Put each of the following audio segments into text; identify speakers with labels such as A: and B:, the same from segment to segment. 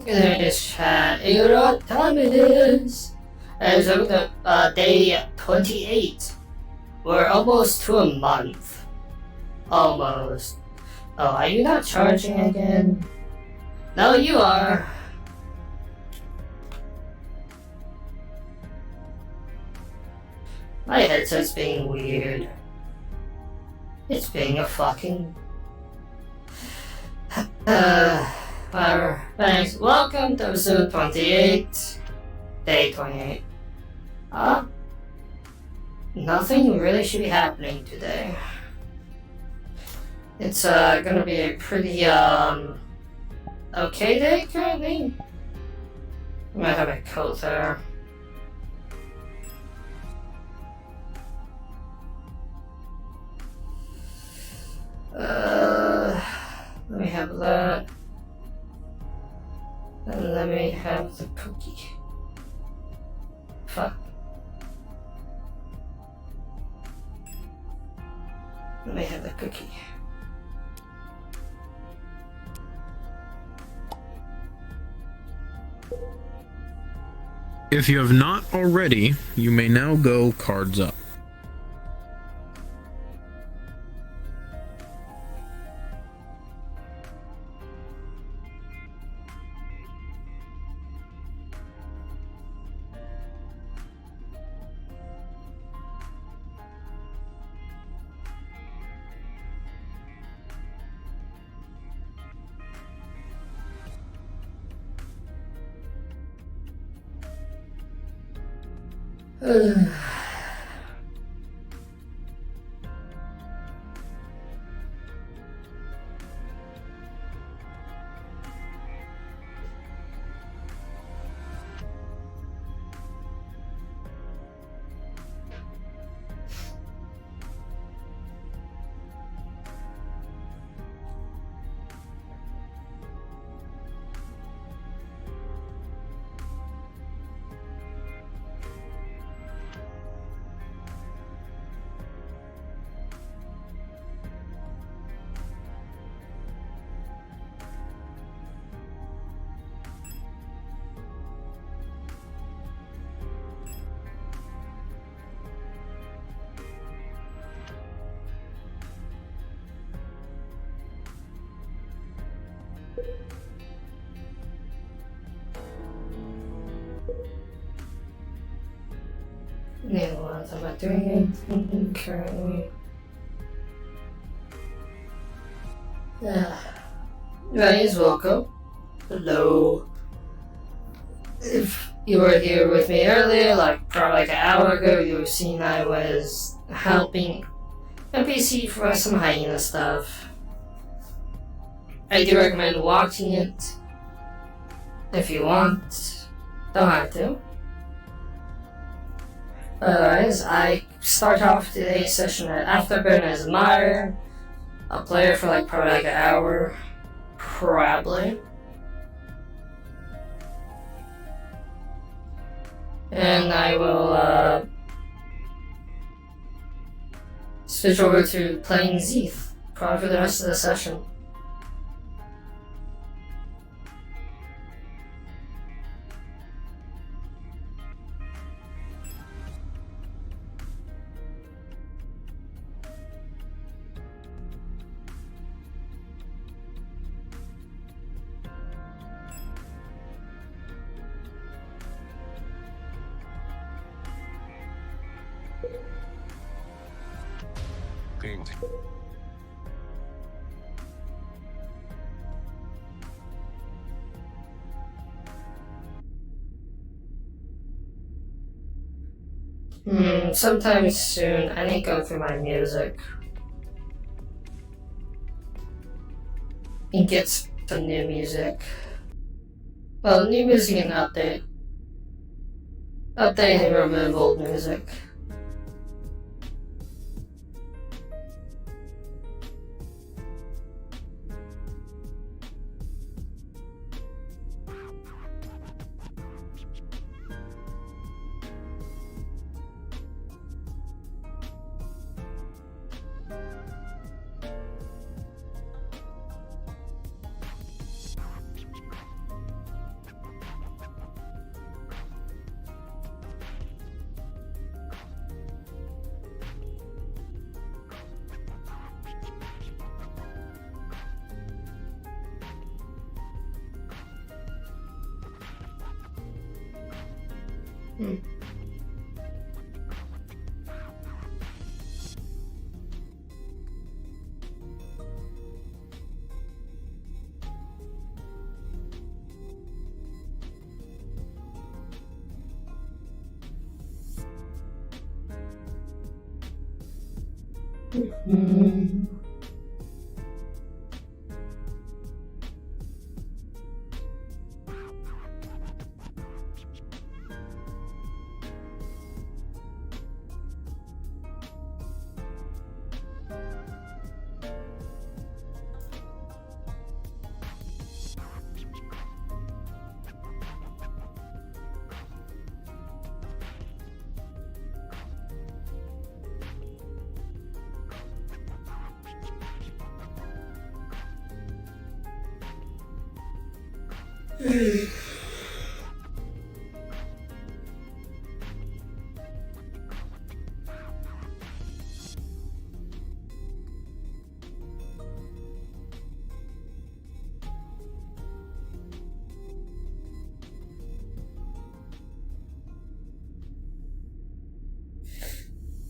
A: There's chat. You know what time it is? It's day 28. We're almost to a month. Almost. Oh, are you not charging again? No, you are. My headset's being weird. It's being a fucking... whatever. Thanks. Welcome to episode 28. Day 28. Nothing really should be happening today. It's gonna be a pretty okay day currently. I might have a coat there. Let me have that. And let me have the cookie. Fuck. Let me have the cookie.
B: If you have not already, you may now go cards up. Yeah, what am I doing currently? Guys, welcome. Hello. If you were here with me earlier, probably an hour ago, you have seen I was helping NPC for some hyena stuff. I do recommend watching it if you want. Don't have to. Otherwise, I start off today's session at Afterburn as Mire. I'll play it for probably an hour. Probably. And I will switch over to playing Zith probably for the rest of the session. Sometime soon. I need to go through my music and get some new music. Well, new music and update. Update and remove old music. Hmm. Mm-hmm.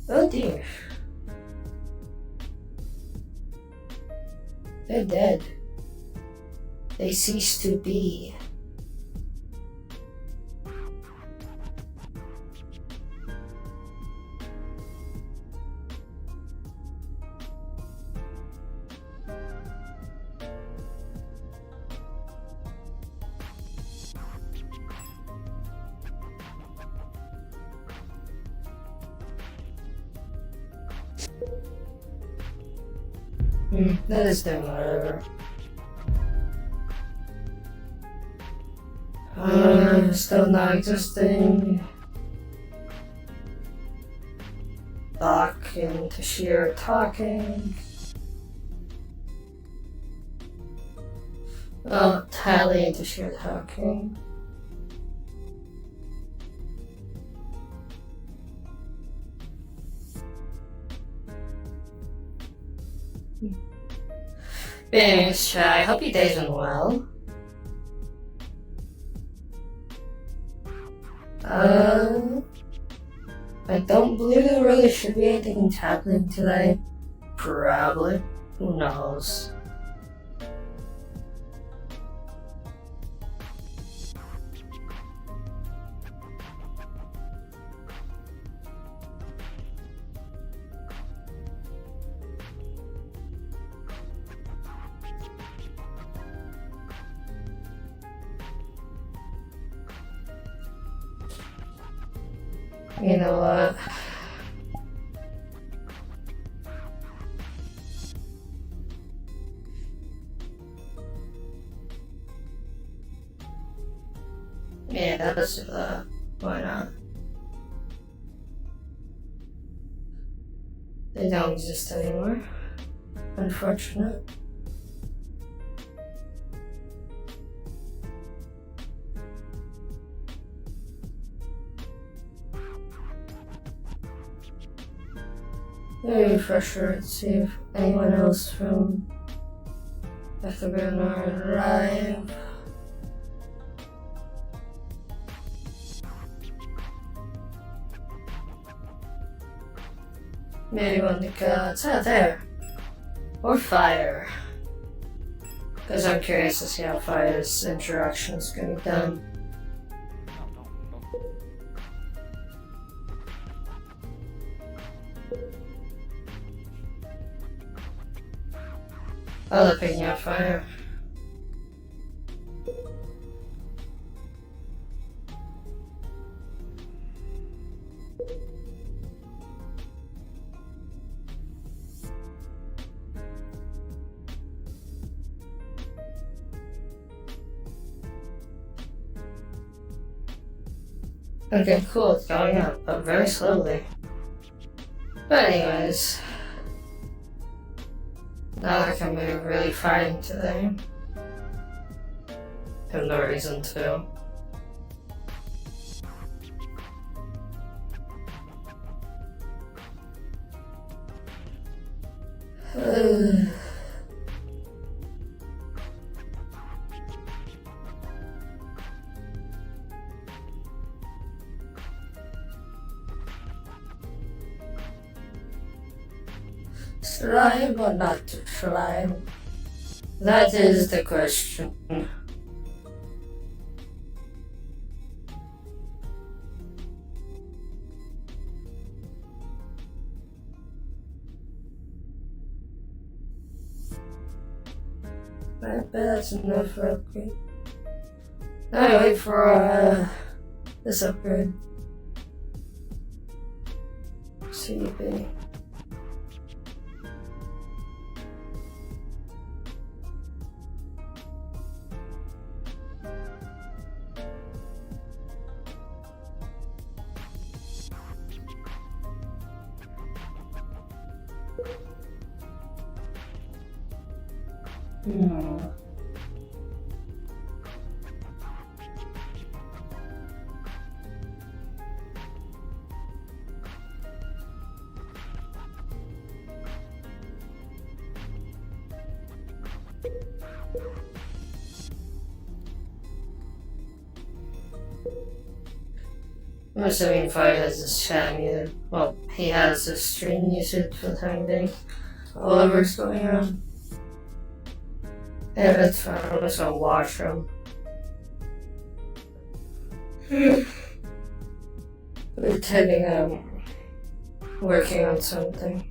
B: Oh dear. They're dead. They cease to be. That is their whatever. Still not existing. Bach and Tashir talking. Oh, Tally and Tashir talking. Thanks, Chai. Hope your day's been well. I don't believe there really should be anything happening today. Probably. Who knows? You know what? Yeah, let's do that. Why not? They don't exist anymore. Unfortunate. Let me refresher and see if anyone else from Afterburn are alive. Maybe one the gods. Ah, there. Or fire. Because I'm curious to see how fire's interaction is going to be done. I love picking out fire. Okay, cool, it's going up, but very slowly. But anyways, not like I'm really fighting today. I have no reason to. Slime or not slime? That is the question. I bet that's enough for upgrade. I wait for this upgrade. CB. I'm assuming Fire has his chat muted. Well, he has his stream muted for the time being. Whatever's going on. Yeah, that's fine. I'm just gonna watch him. Pretending I'm working on something.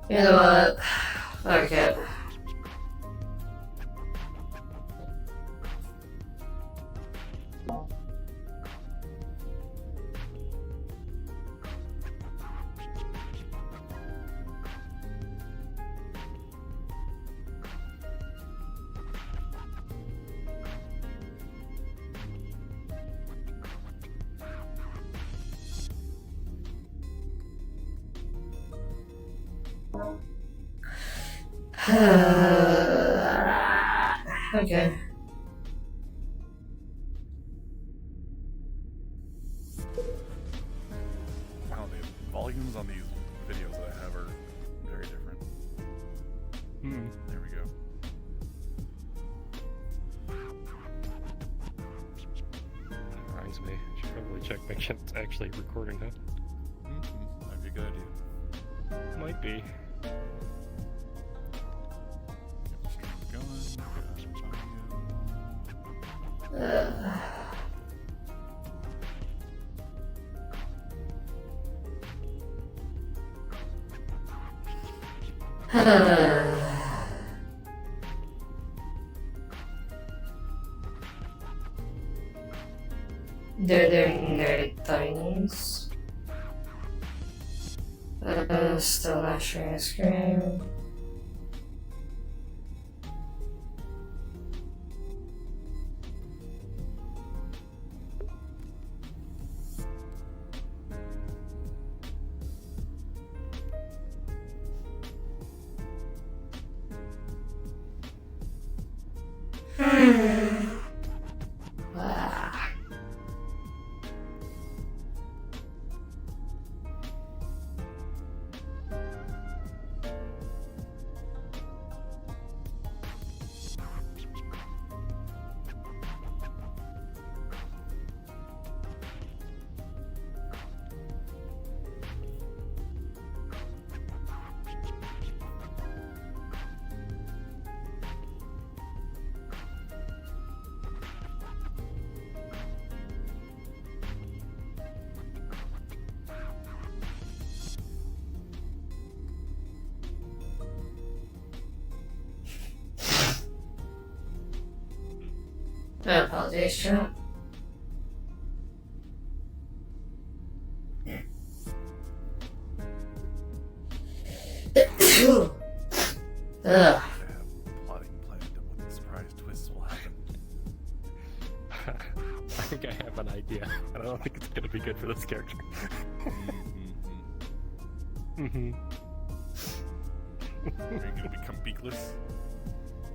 B: You know what? Fuck it. Okay.
C: Wow, the volumes on these videos that I have are very different. There we go.
D: That reminds me, I should probably check make sure it's actually recording, huh?
C: That'd be a good idea.
D: Might be.
C: Get the stream going.
B: They're nerdy things. Still not sharing screen. I apologize, chat. Ugh.
C: Plotting planned on what the surprise twists will happen.
D: I think I have an idea. I don't think it's gonna be good for this character.
C: Are you gonna become beakless?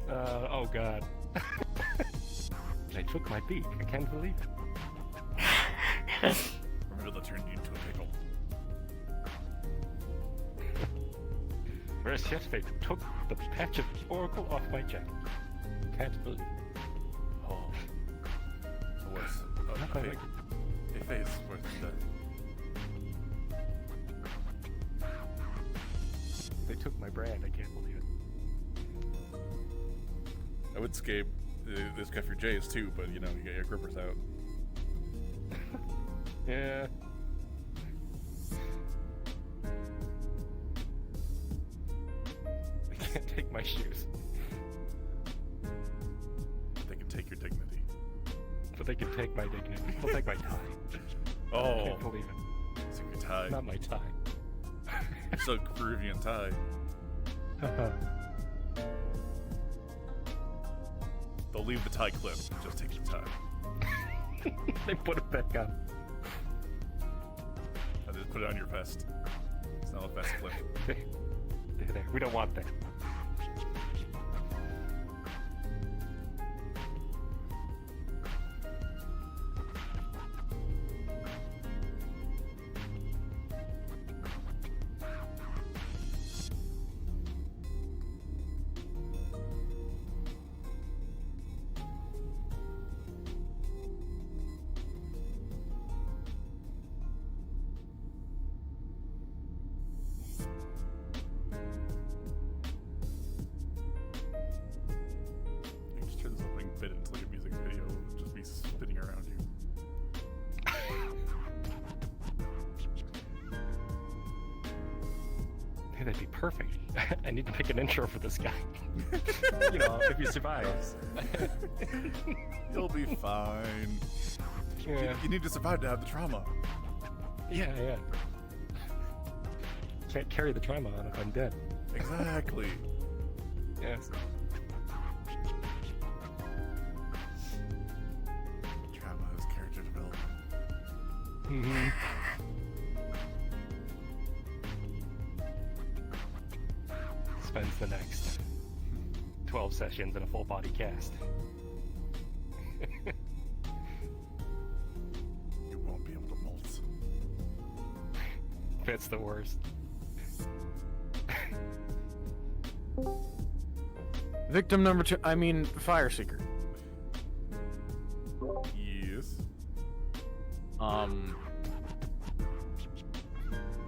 D: Oh god. They took my beak. I can't believe it.
C: Remember, that turned you into a pickle.
D: Vrchat, they took the patch of oracle off my jacket. Can't believe it.
C: Oh. Hey, face, where's the...
D: They took my brand, I can't believe it.
C: I would escape this guy for J's too, but you know, you got your grippers out.
D: Yeah. They can't take my shoes.
C: They can take your dignity.
D: But they can take my dignity. They'll take my tie. I
C: Oh,
D: can't believe it.
C: it's a good tie.
D: Not my tie.
C: It's a Peruvian tie. They'll leave the tie clip, just take the tie.
D: They put it back on.
C: I just put it on your vest. It's not a vest clip.
D: There. We don't want that.
C: You can just turn this opening bit into like a music video and just be spinning around you.
D: Hey, that'd be perfect. I need to make an intro for this guy. You know, if he survives.
C: You'll be fine.
D: Yeah.
C: You need to survive to have the trauma.
D: Yeah. Can't carry the trauma on if I'm dead.
C: Exactly.
D: Yes.
C: Trauma is character development.
D: Mm-hmm. Spends the next 12 sessions in a full body cast.
C: You won't be able to molt.
D: It's the worst.
E: Victim number 2, I mean, Fire Seeker.
C: Yes.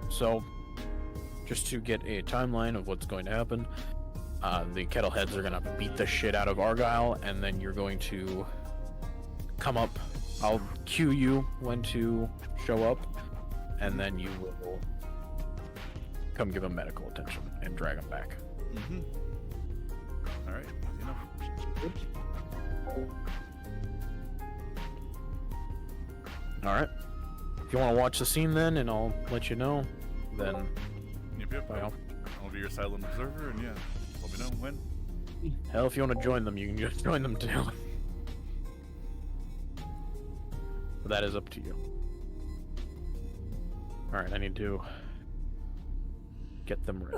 E: So, just to get a timeline of what's going to happen, the Kettleheads are going to beat the shit out of Argyle, and then you're going to come up. I'll cue you when to show up, and then you will come give him medical attention and drag him back.
C: Mm-hmm. Alright, easy enough.
E: Alright. If you want to watch the scene then, and I'll let you know, then
C: Yep.
E: Well.
C: I'll be your silent observer, and yeah, let me know when.
E: hell, if you want to join them, you can just join them too. But that is up to you. Alright, I need to get them ready.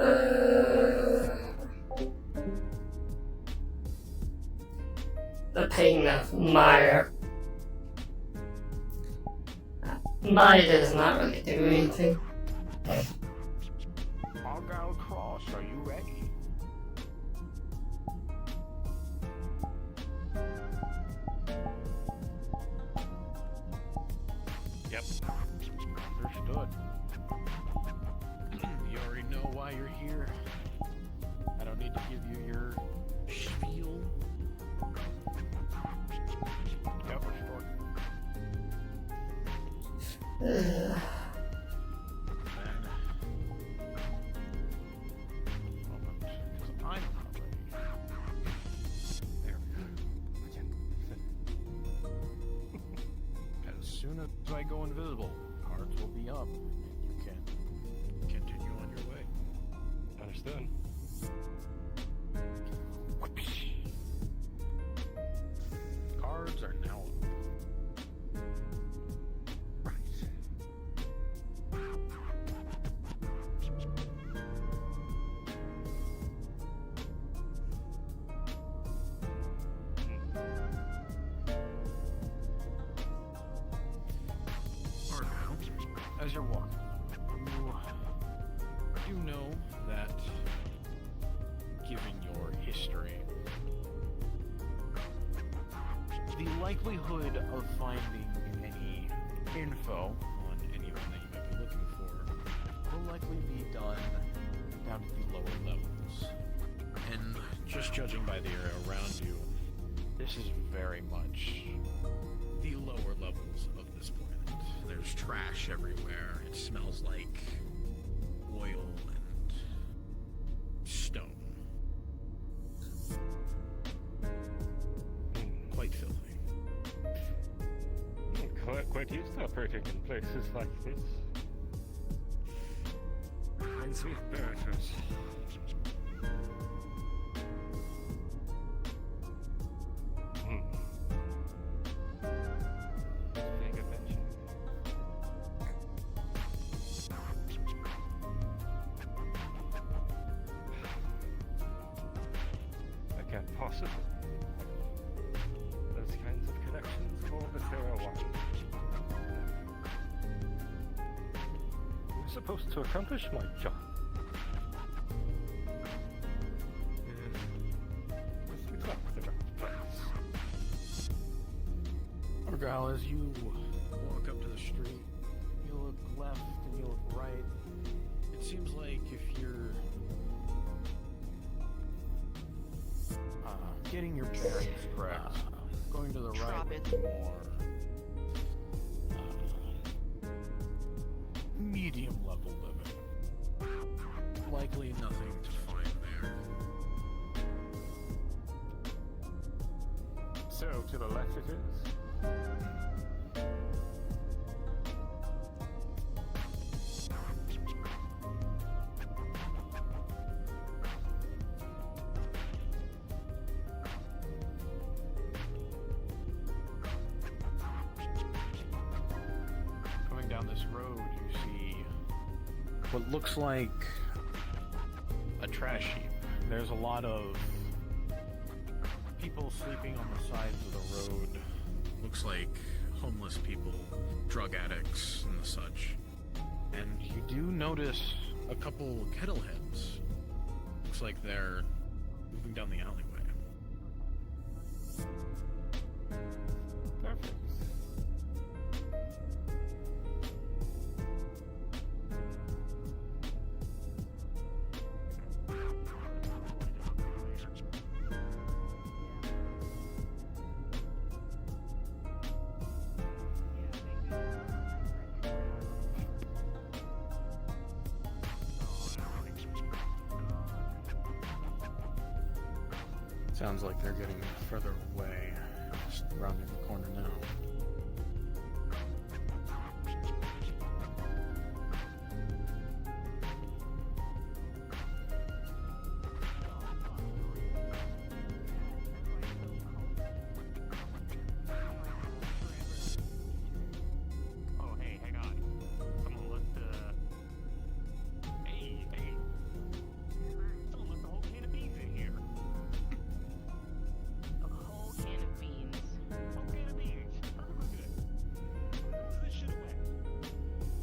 B: The pain of Mire. Mire does not really do anything.
F: Argyle Cross, are you ready?
D: Yep.
F: Understood. You already know why you're here. I don't need to give you your spiel. Yep, understood.
B: Ugh.
F: Moment, 'cause I'm not ready.
D: There we go.
F: As soon as I go invisible, cards will be up, and you can continue on your way.
D: Understood.
F: Cards are now up. Right. Argyle, as you're walking, you know that, given your history, the likelihood of finding any info on anyone that you might be looking for will likely be done down to the lower levels. And just judging by the area around you, this is very much the lower levels of this planet. There's trash everywhere. It smells like oil and stone. Quite filthy.
D: Quite used to operating in places like this. And sweet burgers. Paying attention. I can't possibly. Those kinds of connections for the Sarah one. I'm supposed to accomplish my job. This is not the right place.
F: Argyle, as you walk up to the street, you look left and you look right. It seems like if you're getting your bearings correct, going to the right would be more medium level living. Likely nothing to find there.
D: So, to the left it is.
F: Coming down this road, you see what looks like a trash heap. There's a lot of people sleeping on the sides of the road. Looks like homeless people, drug addicts, and the such. And you do notice a couple kettle heads. Looks like they're moving down the alleyway.
D: Perfect.
F: Sounds like they're getting further away. Just rounding the corner now.
D: Oh, hey, hang on. Someone left Hey. Someone left a whole can of beans in here.
G: A whole can of beans.
D: Whole can of beans. Perfectly good. Throw this shit away.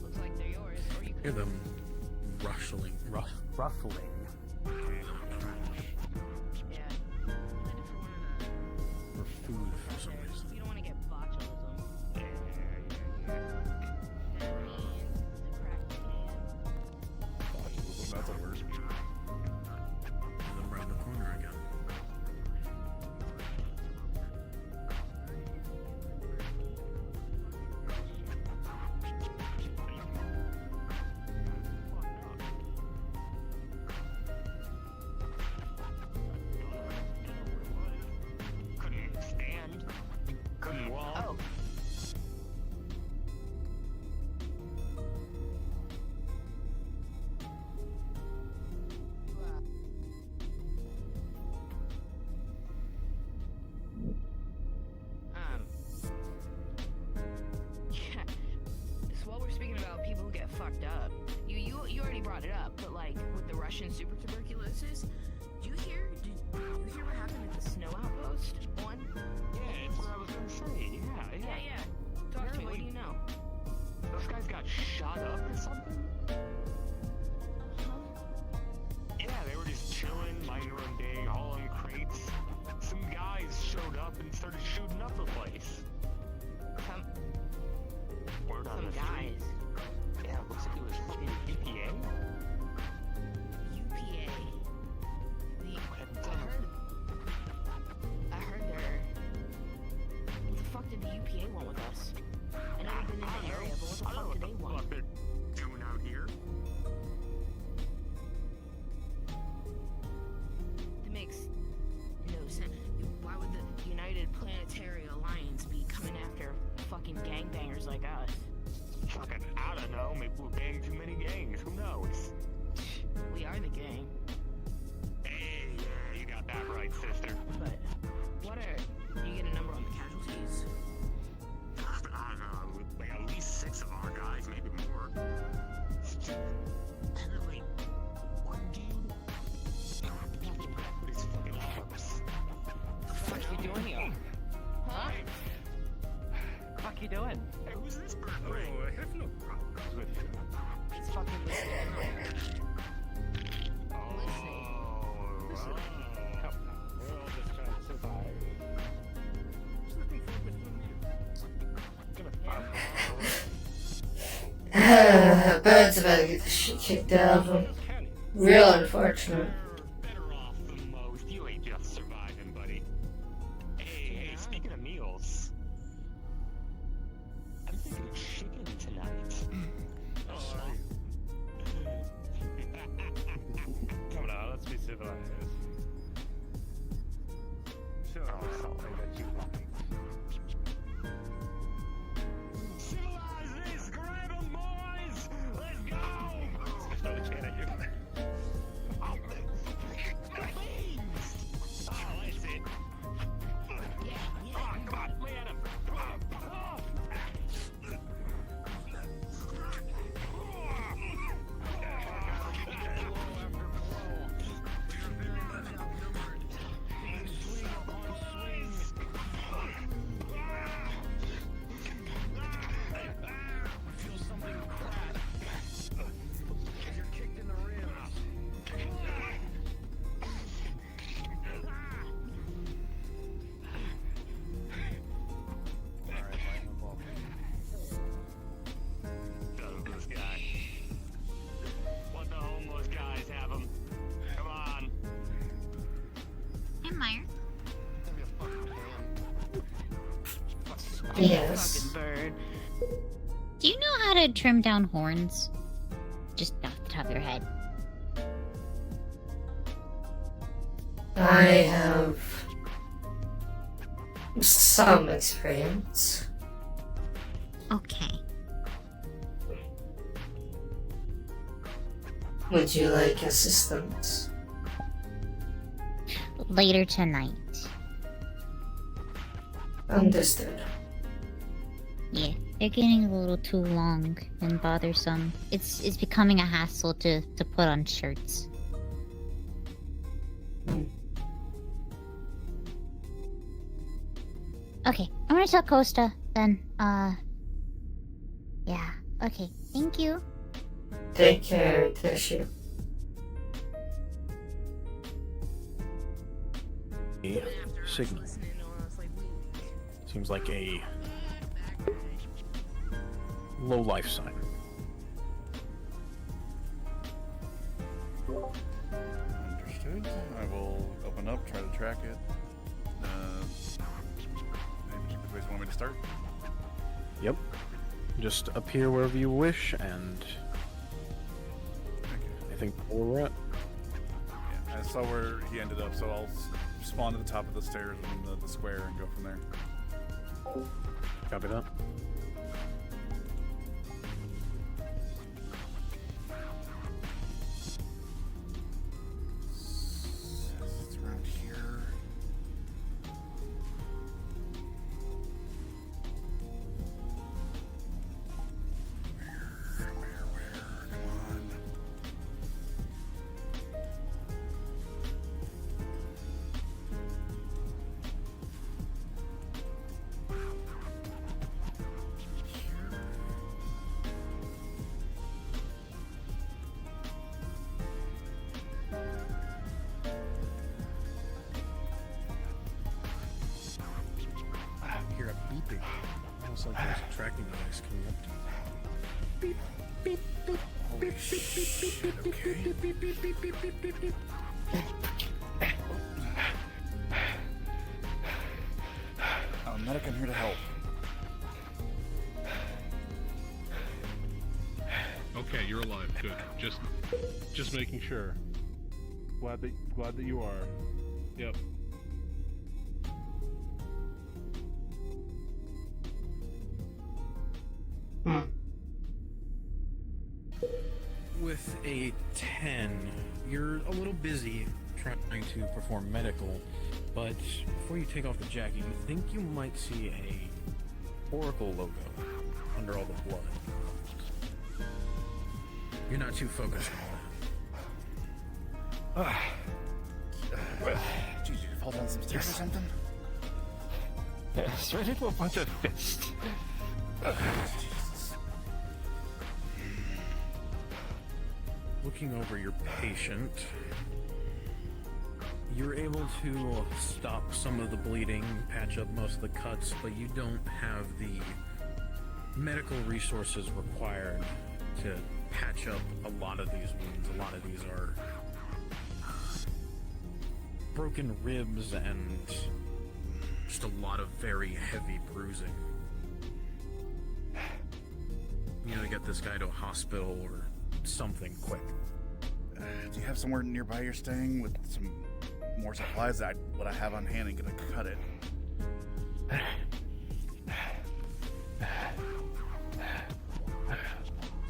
G: Looks like they're yours, or you
F: Hear
G: could.
F: them ruffling.
G: Yeah. Planted for one of the.
F: For food for some reason.
G: You don't want to get botulism.
D: Yeah.
G: That means it's a cracked can.
C: Botulism, that's a word.
F: Hear them round the corner again.
D: Couldn't stand. Couldn't walk.
G: Oh. Yeah. So while we're speaking about people who get fucked up, you already brought it up, but like with the Russian super tuberculosis, did you hear what happened at the snow outpost? One?
D: Yeah, that's what I was gonna say. Yeah.
G: Talk to me. What do you know?
D: Those guys got shot up or something? Yeah, they were just chilling, minding their own day, hauling crates. Some guys showed up and started shooting up the place.
G: Come.
D: Word
H: people who bang too many gangs. Who knows?
G: We are the gang.
H: Hey, yeah, you got that right, sister.
G: But what are you get a number on the casualties?
H: I don't know, like at least 6 of our guys, maybe more. And then like one dude with his fucking arms.
F: What the fuck you doing here?
G: Huh?
F: What the fuck you doing?
H: Hey, who's this bird brain?
C: I have no problems with you.
F: He's fucking listening.
H: Oh,
F: Listen. Come on, we're all just trying to survive.
C: Just looking for a bit of
B: Bird's about to get the shit kicked out of him. Real unfortunate.
H: better off than most. You ain't just surviving, buddy. Hey, speaking of meals, I'm thinking of chicken tonight.
F: Come on, let's be civilized. Show us something that you like.
H: Civilize this! Grab 'em, boys! Let's go!
F: Throw the can at you.
H: Oh, beans! Oh, that's it. Yeah, come on, lay at him. Come on. Homeless guy. What the homeless guys have him? Come on.
I: Hey, Mire.
B: Yes.
G: Fucking bird.
I: Do you know how to trim down horns? Just off the top of your head.
B: I have some experience.
I: Okay.
B: Would you like assistance?
I: Later tonight.
B: Understood.
I: Yeah, they're getting a little too long and bothersome. It's becoming a hassle to put on shirts. Okay, I'm gonna tell Costa then. Yeah. Okay. Thank you.
B: Take care, Tissue.
E: A signal. Seems like a low life sign.
C: Understood. I will open up, try to track it. Any place you want me to start?
E: Yep. Just appear wherever you wish, and I think where we're at.
C: Yeah, I saw where he ended up, so I'll spawn at the top of the stairs in the square and go from there.
E: Copy that.
C: It's around here. Where? Come on.
E: I hear a beeping. Almost like there's a tracking device coming up to me.
C: Holy shit, okay. Medic, I'm here to help.
J: Okay, you're alive. Good. Just making sure. Glad that you are. Yep.
E: with a 10. You're a little busy trying to perform medical, but before you take off the jacket, you think you might see a Oracle logo under all the blood. You're not too focused on that.
C: Jeez, you fall down some stairs or something?
J: Straight into a bunch of fists.
C: Jesus.
E: Looking over your patient, you're able to stop some of the bleeding, patch up most of the cuts, but you don't have the medical resources required to patch up a lot of these wounds. A lot of these are broken ribs and just a lot of very heavy bruising. You gotta get this guy to a hospital or something quick.
C: Do you have somewhere nearby you're staying with some more supplies? That what I have on hand ain't gonna cut it.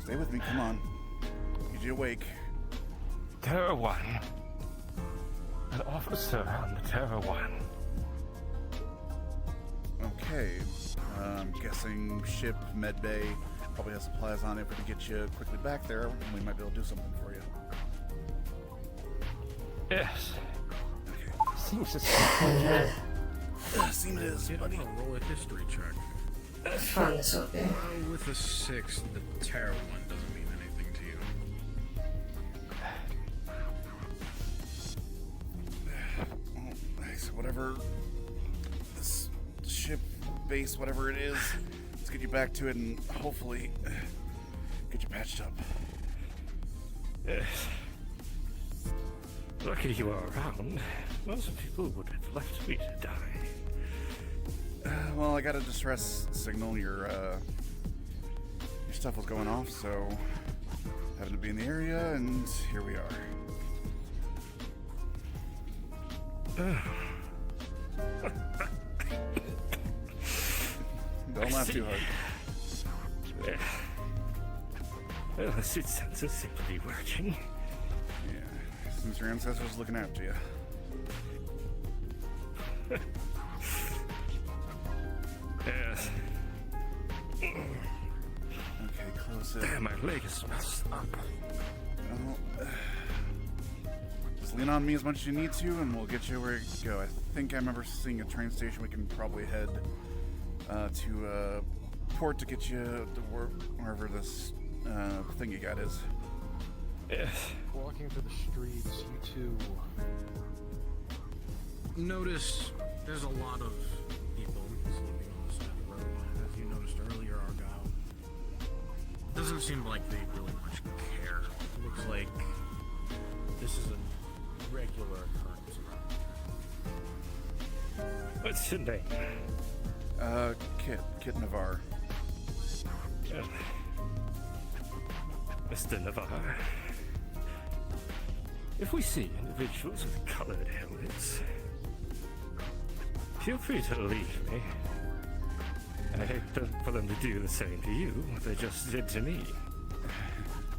C: Stay with me, come on. Need you awake.
J: Terror 1. An officer on the Terror 1.
C: Okay. I'm guessing ship, medbay, probably has supplies on it. If we can get you quickly back there, we might be able to do something for you.
J: Yes.
C: Okay.
J: Seems to
C: Seems it is, buddy.
E: Roll a history check.
B: Find this up here.
E: With a 6, the Terror 1 doesn't mean anything to you.
C: Well, so whatever this ship, base, whatever it is, let's get you back to it and hopefully get you patched up.
J: Yes. Lucky you are around. Most people would have left me to die.
C: Well, I got a distress signal. Your stuff was going off, so happened to be in the area, and here we are. Don't laugh too hard.
J: Well, the suit sensors seem to be working.
C: Yeah, seems your ancestors looking after you.
J: Yes.
C: Okay, close it.
J: My leg is messed up.
C: Well, just lean on me as much as you need to, and we'll get you where you go. I think I remember seeing a train station. We can probably head to port to get you to wherever this thing you got is.
J: Yes.
F: Walking through the streets, you two
E: Notice there's a lot of people sleeping on the side of the road. As you noticed earlier, Argyle, doesn't seem like they really much care. It looks like this is a regular occurrence around.
J: What's your name?
C: Kit Navarre.
J: Mr. Navarre. If we see individuals with colored helmets, feel free to leave me. I hate for them to do the same to you, what they just did to me.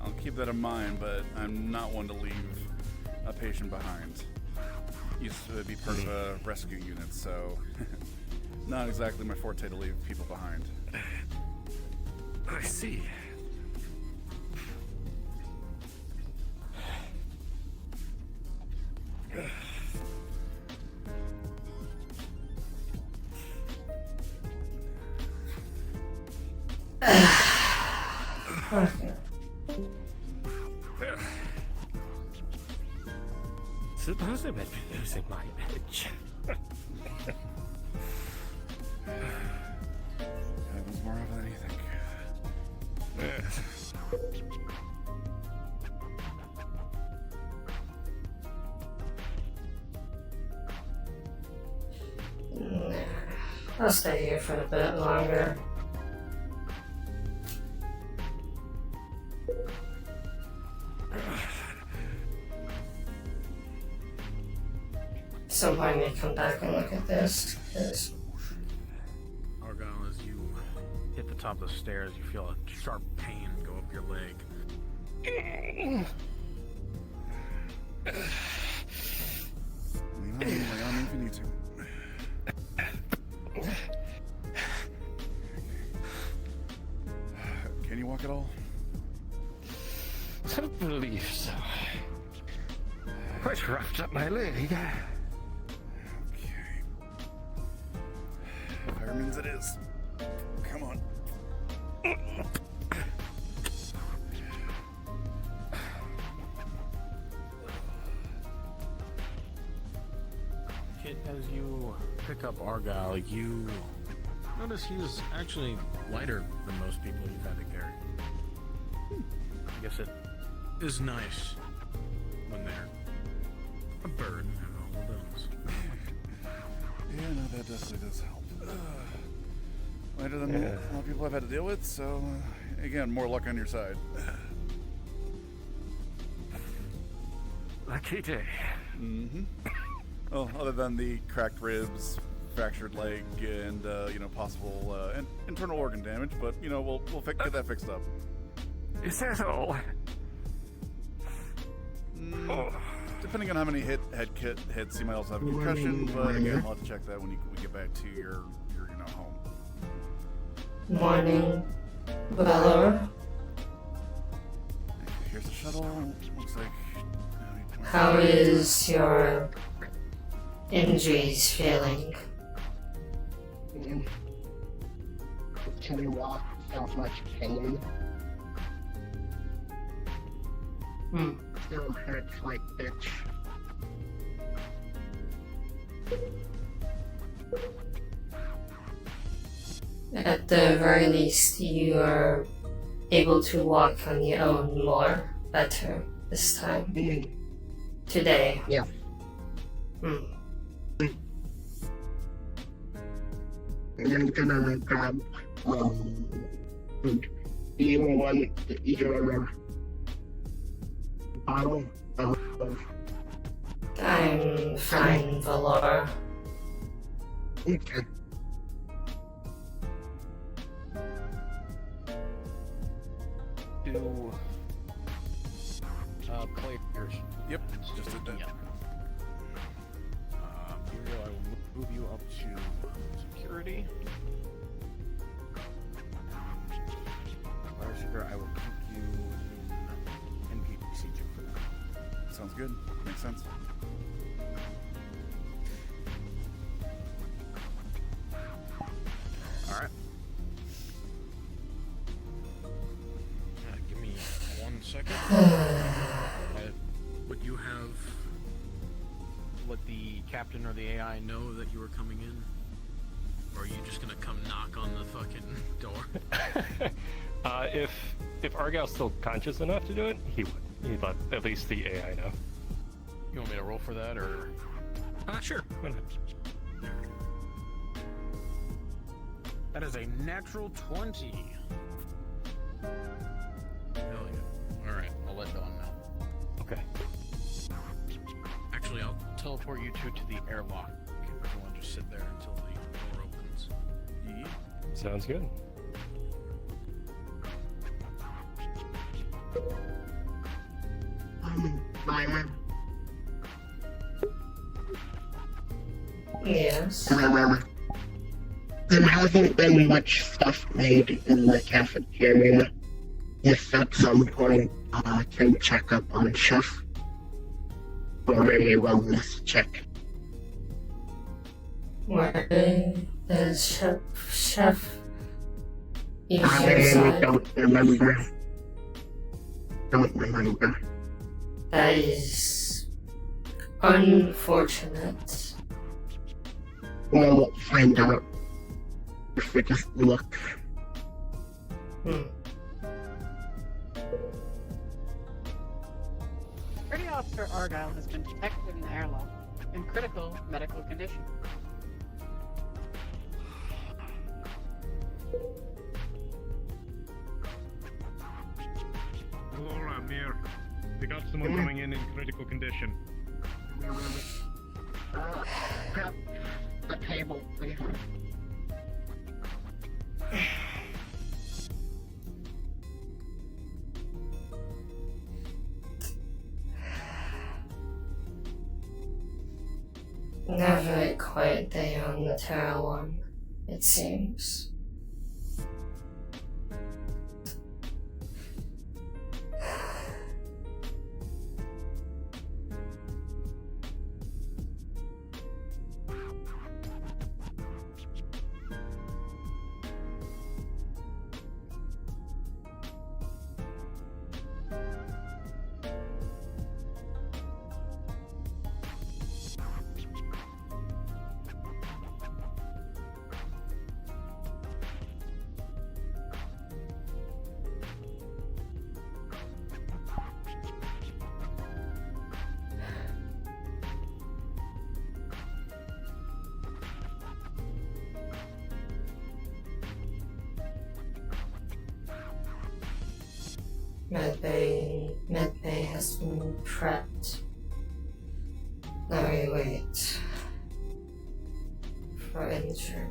C: I'll keep that in mind, but I'm not one to leave a patient behind. Used to be part of a rescue unit, so not exactly my forte to leave people behind.
J: I see. Suppose I might be losing my edge.
C: Happens more often than you think.
B: I'll stay here for a bit longer. Some point I may come back and look at this, because
E: Argyle, as you hit the top of the stairs, you feel a sharp pain go up your leg.
C: Lean on me if you need to. Can you walk at all?
D: I believe so. Quite wrapped up my leg.
C: Okay. Fireman's it is. Come on.
E: Kit, as you pick up Argyle, you notice he's actually lighter than most people you've had to carry. I guess it is nice when they're a bird and all the bones.
C: Yeah, no, that definitely does help. Lighter than a lot of people I've had to deal with, so again, more luck on your side.
D: Lucky day.
C: Mm-hmm. Well, other than the cracked ribs, fractured leg, and possible internal organ damage, but we'll get that fixed up.
D: Is that all?
C: Depending on how many hits, you might also have a concussion, but again, we'll have to check that when we get back to your home.
B: Morning, Valor.
C: Here's the shuttle. Looks like.
B: How is your injuries feeling?
K: Can you walk without much pain? Still hurts like bitch.
B: At the very least, you are able to walk on your own more better this time. Today.
K: Yeah. I'm gonna grab food. Do you want your bottle of
B: I'm fine, Valor.
K: okay.
E: Do players.
C: Yep, just did that.
E: Yeah. Muriel, I will move you up to security. Fire Seeker, I will keep you in NPC check for now.
C: Sounds good. Makes sense.
E: Alright. Give me 1 second. Would you have let the captain or the AI know that you were coming in? Or are you just gonna come knock on the fucking door?
D: If Argyle's still conscious enough to do it, he would. He'd let at least the AI know.
E: You want me to roll for that, or?
D: Sure. Why not?
E: That is a natural 20. Hell yeah. Alright, I'll let Dawn know.
D: Okay.
E: Actually, I'll teleport you two to the airlock. Everyone just sit there until the door opens.
C: Yeah.
D: Sounds good.
K: Mire.
B: Yes.
K: There hasn't been much stuff made in the cafeteria. If at some point can check up on Chef for a wellness check.
B: Where is Chef? Is
K: I
B: your
K: really
B: side?
K: don't remember. Don't remember.
B: That is unfortunate.
K: We'll find out if we just look.
L: Pretty Officer Argyle has been detected in the airlock in critical medical condition.
J: Laura, Mire, we got someone coming in critical condition.
K: Grab the table, please.
B: Never a quiet day on the Terra One, it seems. Medbay has been prepped. Now we wait for injury.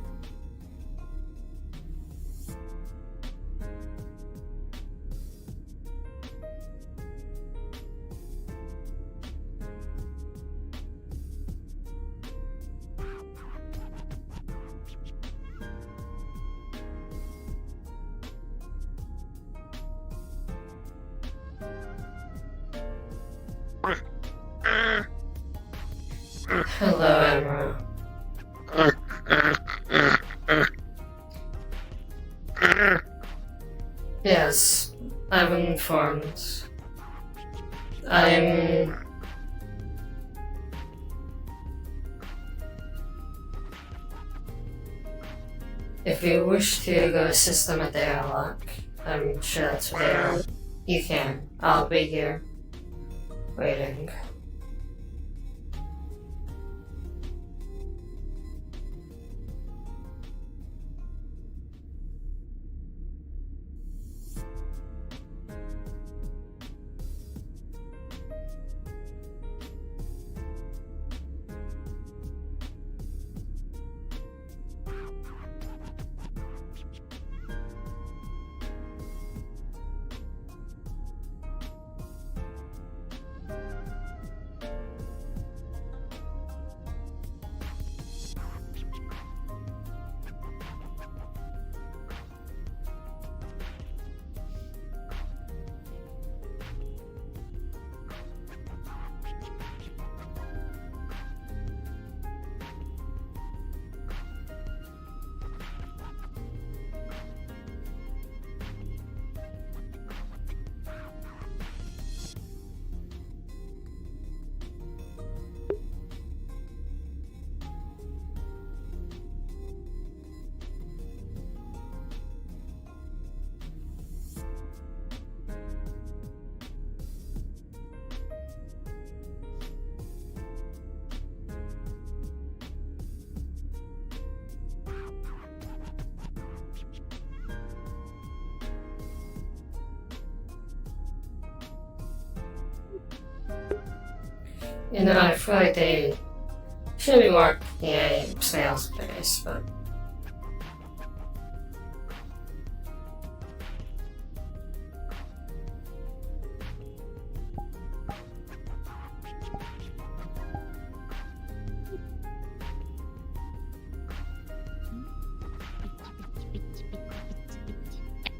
B: Hello, Emerald. Yes, I've been informed. If you wish to go assist them at the airlock, I'm sure that's where they are. You can. I'll be here. Waiting. You know, I feel like they should be more snail's pace, but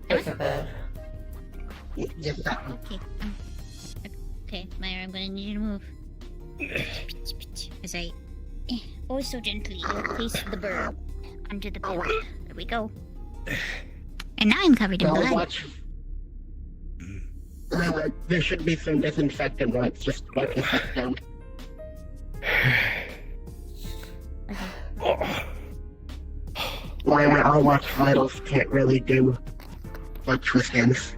B: take a bed.
I: Okay, Mire, I'm gonna need you to move. As I, oh so gently, place the bird under the bed. There we go. And now I'm covered in blood.
K: There should be some disinfectant wipes just to wipe the stuff down. Why our watch vitals can't really do much with hands.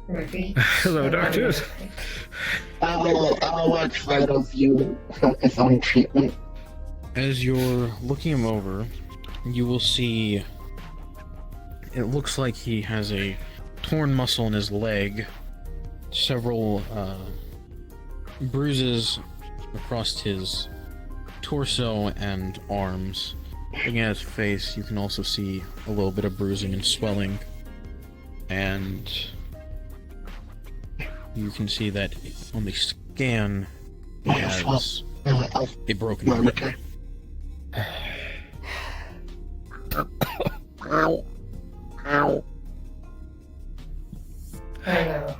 E: Hello, doctors.
K: I'll watch vitals, you focus on treatment.
E: As you're looking him over, you will see it looks like he has a torn muscle in his leg, several bruises across his torso and arms. Looking at his face, you can also see a little bit of bruising and swelling, and you can see that on the scan he has A broken
K: monitor. Ow. Ow.
B: I know.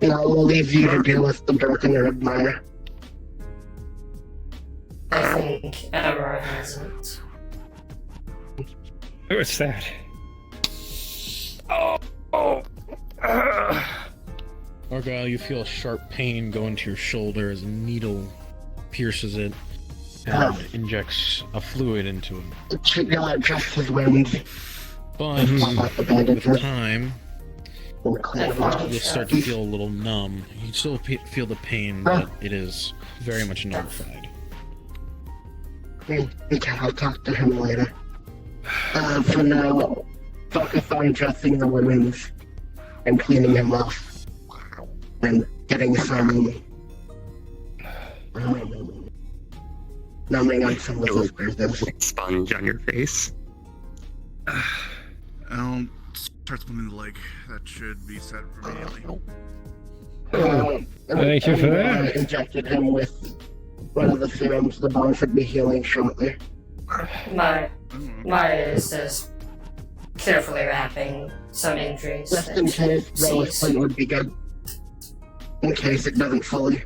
K: Now we'll leave you to deal with the broken rib, Mire.
B: I think Emma hasn't.
D: What's that?
E: Argyle, you feel a sharp pain go into your shoulder as a needle pierces it and injects a fluid into it.
K: It should go adjust his wounds.
E: But with time,
K: You'll
E: you'll start to feel a little numb. You still feel the pain, but it is very much nullified.
K: Okay, I'll talk to him later. For now, focus on dressing the wounds and cleaning him off. And getting some numbing on some of those bruises.
H: Sponge on your face.
C: I'll start splitting the leg. That should be set immediately.
D: Thank you for that.
K: Injected him with one of the serums. The bone should be healing shortly.
B: Mire is just carefully wrapping some injuries.
K: Just in case, relatively would be good. In case it doesn't fully.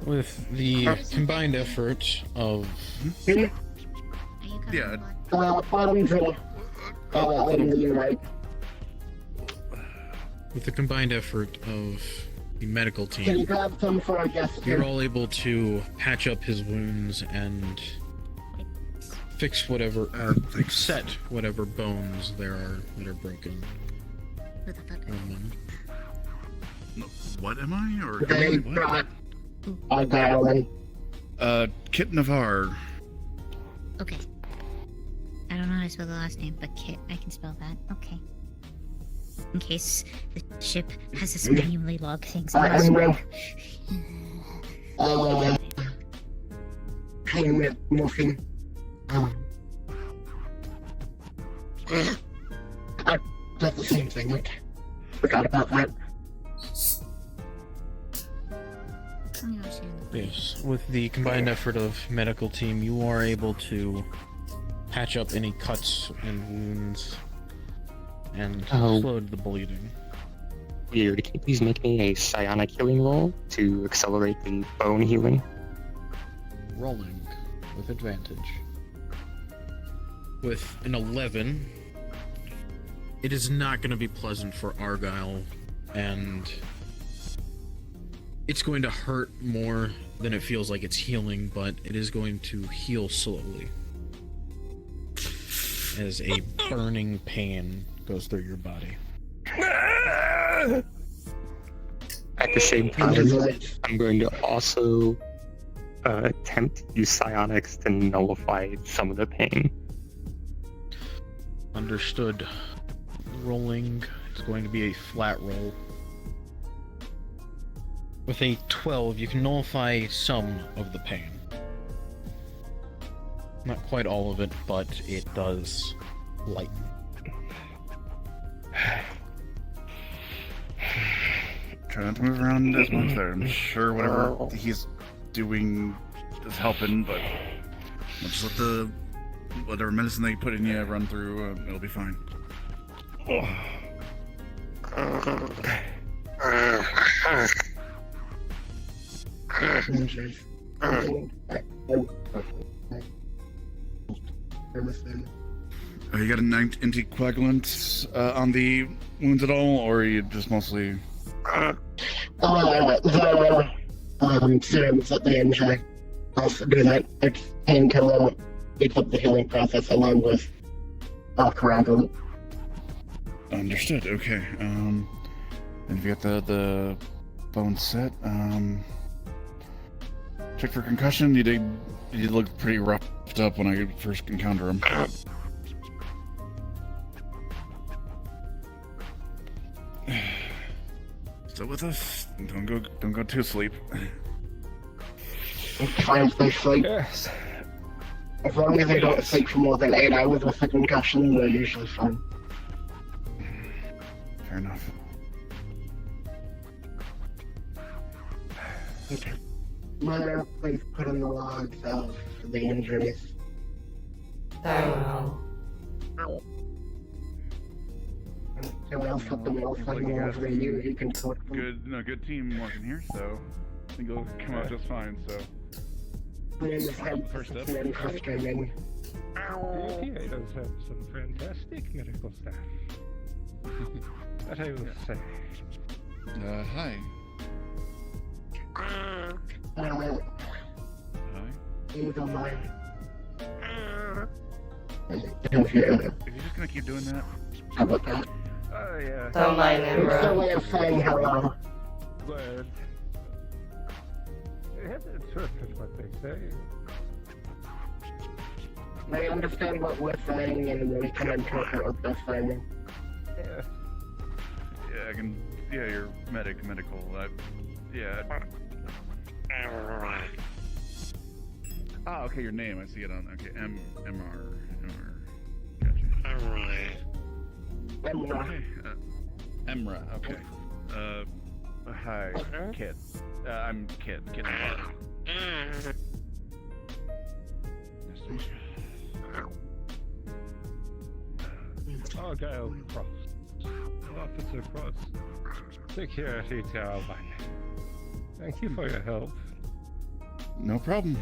E: With the combined effort of...
C: Yeah.
K: Bottoms on the right.
E: With the combined effort of the medical
K: Can you
E: team,
K: grab some for our guest?
E: you're all able to patch up his wounds and fix whatever, set whatever bones there are that are broken.
C: What am I? Or
K: They brought Argyle in.
C: Kit Navarre.
I: Okay. I don't know how to spell the last name, but Kit, I can spell that. Okay. In case the ship has us manually log things.
K: Pain with morphine. That's the same thing, like, forgot about that.
E: Yes, with the combined effort of medical team, you are able to patch up any cuts and wounds and slow the bleeding.
H: Weird. Can you please make me a psionic healing roll to accelerate the bone healing?
E: Rolling with advantage. With an 11, it is not going to be pleasant for Argyle, and it's going to hurt more than it feels like it's healing, but it is going to heal slowly as a burning pain goes through your body.
H: At the same time, I'm going to also attempt to use psionics to nullify some of the pain.
E: Understood. Rolling is going to be a flat roll. With a 12, you can nullify some of the pain. Not quite all of it, but it does lighten.
C: Try not to move around as much there. I'm sure whatever he's doing is helping, but I'll just let the whatever medicine they put in you run through. It'll be fine. You got an anticoagulant on the wounds at all, or are you just mostly?
K: The serums that they inject also do that. It's painkiller, speeds up the healing process along with coagulant.
C: Understood. Okay. And if you got the bone set, check for concussion. You did look pretty roughed up when I first encountered him. Still with us? Don't go to sleep.
K: Try and stay asleep.
D: Yes.
K: As long as they don't sleep for more than 8 hours with a concussion, they're usually fine.
C: Fair enough.
K: Okay. Mire, please put in the logs of the injuries.
B: Very well.
K: So we'll put them all for you over you can sort them.
C: Good team working here, so I think it'll come out just fine, so.
K: First up. Very frustrating.
J: He does have some fantastic medical staff. That I will say.
C: Hi.
K: No,
C: Hi.
K: you don't mind.
C: Are you just gonna keep doing that?
K: How about that?
J: Oh, yeah.
B: Don't mind him,
K: It's a
B: bro.
K: way of saying hello.
J: Glad. They have to interpret what they say.
K: They understand what we're saying and we can interpret what they're saying.
J: Yeah.
C: Yeah, I can. Yeah, you're medical. Yeah. Ah, okay, your name. I see it on. Okay, MR. Gotcha. Okay. Emra. Okay. Hi, Kit. I'm Kit. Kit MR. Nice to meet you.
J: Argyle Cross. Officer Cross. Security Tower 1. Thank you for your help.
C: No problem.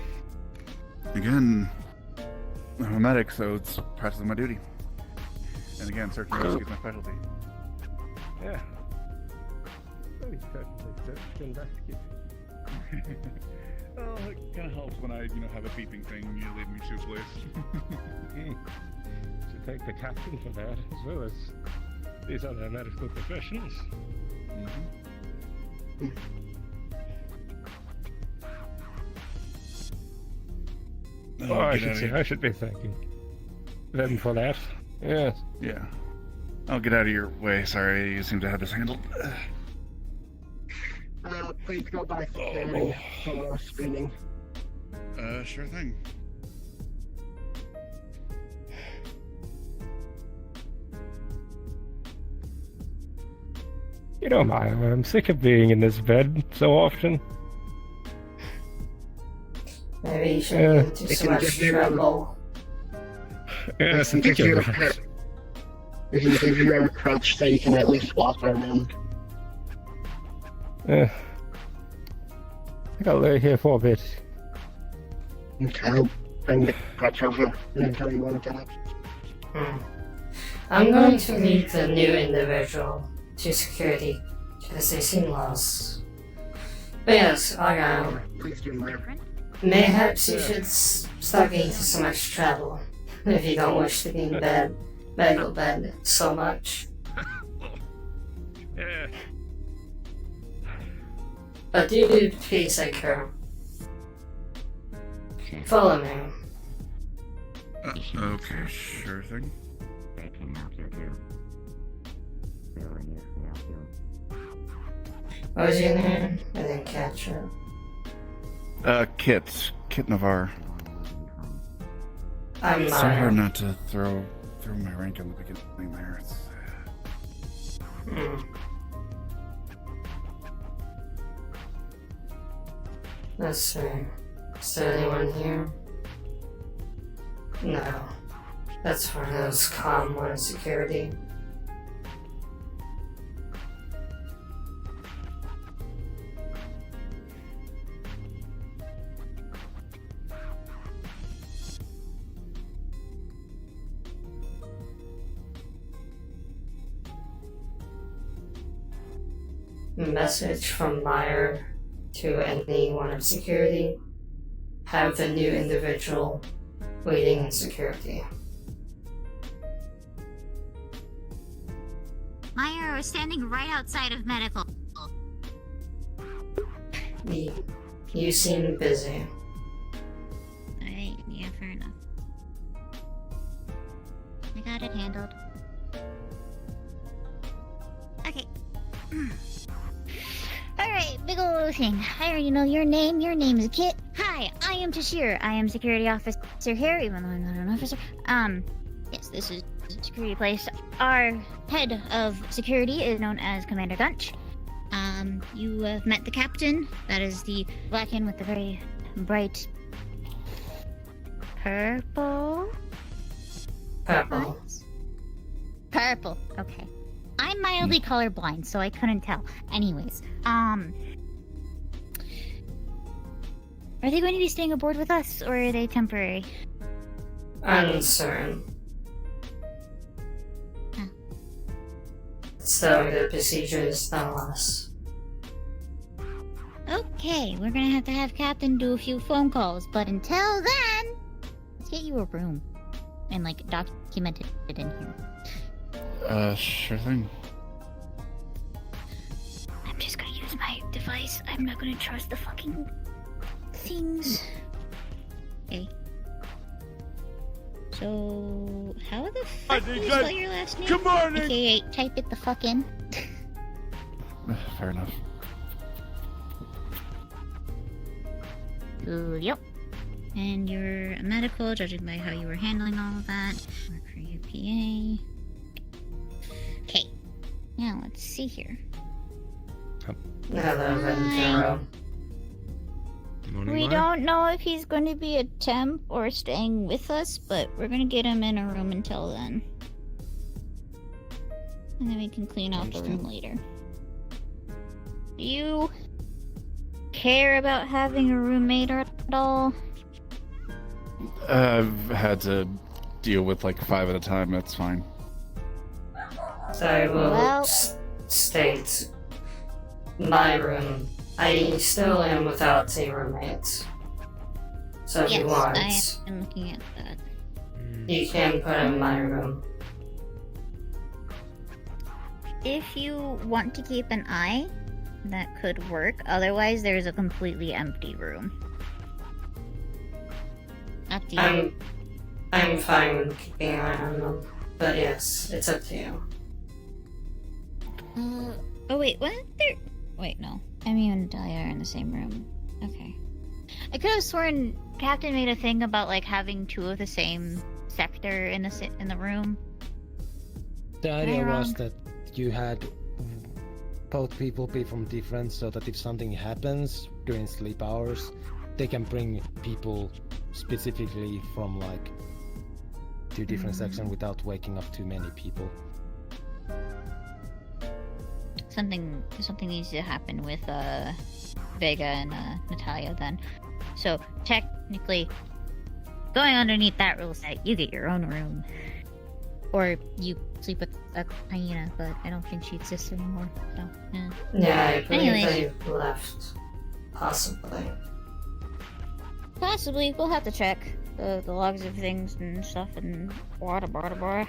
C: Again, I'm a medic, so it's practicing my duty. And again, search and rescue is my specialty.
J: Yeah. Very certainly search and rescue.
C: Well, it kind of helps when I, have a beeping thing. You leave me toothless.
J: To thank the captain for that, as well as these other medical professionals. Oh, I should be thanking them for that. Yes.
C: Yeah. I'll get out of your way. Sorry, you seem to have this handled.
K: Please go by security for more screening.
C: Sure thing.
J: You know, Maya, I'm sick of being in this bed so often.
B: Maybe you shouldn't do so much trouble.
J: Yes, I think you're right.
K: We can give you a crutch so you can at least walk around.
J: I think I'll lay here for a bit.
K: Okay, I'll bring the crutch over until you want to get up.
B: I'm going to lead the new individual to security because they seem lost. But yes, Argyle,
K: Please do more.
B: mayhaps you should stop getting into so much trouble if you don't wish to be in bed, medical bed, so much.
J: Yeah.
B: But do please take her. Follow me.
C: Okay, sure thing.
B: What was your name? I didn't catch her.
C: Kit Navarre.
B: I'm
C: So hard
B: Mire.
C: not to throw my rank in the beginning there.
B: Let's see. Is there anyone here? No. That's for those calm one security. Message from Mire to anyone of security. Have the new individual waiting in security.
I: Mire, we're standing right outside of medical.
B: You seem busy.
I: Alright, yeah, fair enough. I got it handled. Okay. Alright, big ol' thing. I already know your name. Your name is Kit. Hi, I am Tashir. I am security officer here, even though I'm not an officer. Yes, this is the security place. Our head of security is known as Commander Gunch. You have met the captain. That is the blackened with the very bright purple.
A: Purple.
I: eyes? Purple. Okay. I'm mildly colorblind, so I couldn't tell. Anyways, are they going to be staying aboard with us, or are they temporary?
A: Uncertain.
I: Huh.
A: So the procedures tell us.
I: Okay, we're gonna have to have Captain do a few phone calls, but until then, let's get you a room and like document it in here.
C: Sure thing.
I: I'm just gonna use my device. I'm not gonna trust the fucking things. Okay. So, how the fuck do you spell your last name?
C: Good morning!
I: AKA, type it the fuck in.
C: Fair enough.
I: Yep. And you're a medical, judging by how you were handling all of that. Work for UPA. Okay. Now, let's see here.
A: Hello, Ventura.
I: We don't know if he's going to be a temp or staying with us, but we're going to get him in a room until then. And then we can clean out the room later. Do you care about having a roommate at all?
C: I've had to deal with like 5 at a time, that's fine.
A: I will
I: Well-
A: state my room. I still am without a roommate. So if you want,
I: I am looking at that.
A: you can put in my room.
I: If you want to keep an eye, that could work. Otherwise, there's a completely empty room. Up to you.
A: I'm fine with keeping an eye on them. But yes, it's up to you.
I: Oh wait, what? Wait, no. Emmy and Dahlia are in the same room. Okay. I could have sworn Captain made a thing about like having 2 of the same sector in the room.
M: The
I: Am I
M: idea was
I: wrong?
M: that you had both people be from different, so that if something happens during sleep hours, they can bring people specifically from like 2 different sections without waking up too many people.
I: Something needs to happen with Vega and Natalia then. So technically, going underneath that rule set, you get your own room, or you sleep with a hyena. But I don't think she exists anymore. So yeah.
A: Yeah, I believe
I: Anyways.
A: they left. Possibly.
I: Possibly, we'll have to check the logs of things and stuff and blah.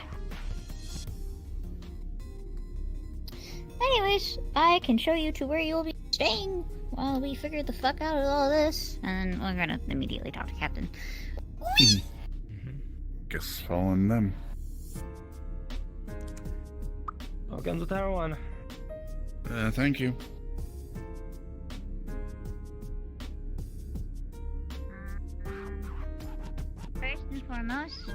I: Anyways, I can show you to where you'll be staying while we figure the fuck out of all this, and we're gonna immediately talk to Captain.
C: Guess following them.
J: Welcome to Tower 1.
C: Thank you.
I: First and foremost,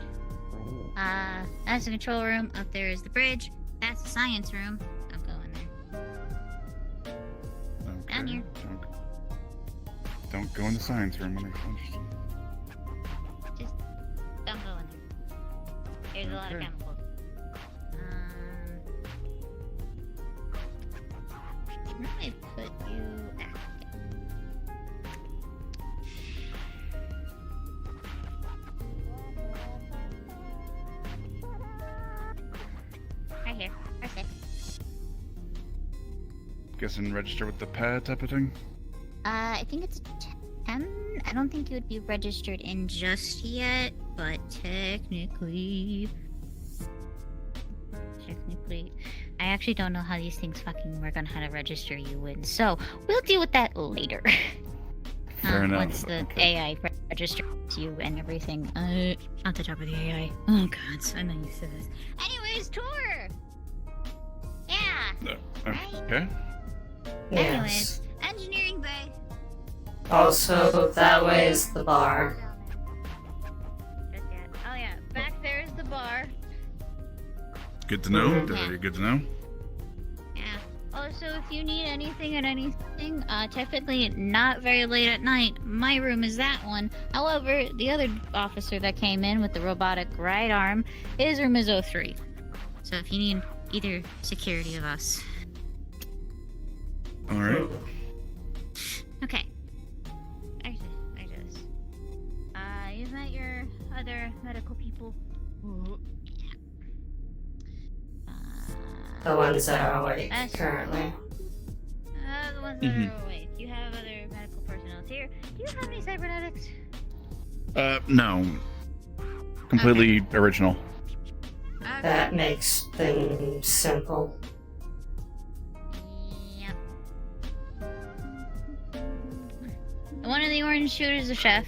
I: that's the control room. Up there is the bridge. That's the science room. Don't go in there.
C: Okay.
I: Down here.
C: Don't go in the science room. That makes sense.
I: Just don't go in there. There's a lot of
J: Okay.
I: chemicals. Where did I put you? Right here. Perfect.
C: Guessing register with the pad type of thing?
I: I think it's 10. I don't think you would be registered in just yet, but technically, I actually don't know how these things fucking work on how to register you in, so we'll deal with that later.
C: Fair enough.
I: Once the
C: Okay.
I: AI registers you and everything. Not the top of the AI. Oh god, I know you said this. Anyways, tour! Yeah!
C: Okay.
I: Anyways, engineering bay.
A: Also, that way is the bar.
I: Oh yeah, back there is the bar.
C: Good to know. Good to know.
I: Yeah. Also, if you need anything at anything, technically not very late at night, my room is that one. However, the other officer that came in with the robotic right arm, his room is 03. So if you need either security of us.
C: Alright.
I: Okay. I just. You've met your other medical people.
B: The ones that are awake
I: That's-
B: currently.
I: The ones that are awake. You have other medical personnel here. Do you have any cybernetics?
C: No. Completely original.
B: That makes things simple.
I: Yep. One of the orange shooters is a chef.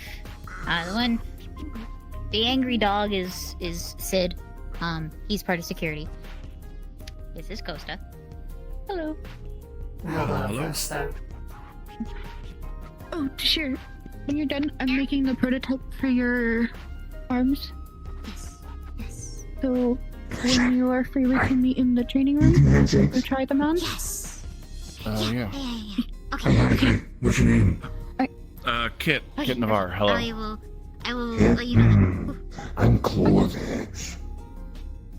I: The angry dog is Sid. He's part of security. This is Costa. Hello.
B: Hello, Costa.
N: Oh, sure. When you're done, I'm making a prototype for your arms.
I: Yes.
N: So, when you are free, we can meet in the training room to try them on.
I: Yes.
C: Yeah.
I: Okay.
O: What's your name?
C: Kit Navarre, hello.
I: I will let you know.
O: I'm Clovex.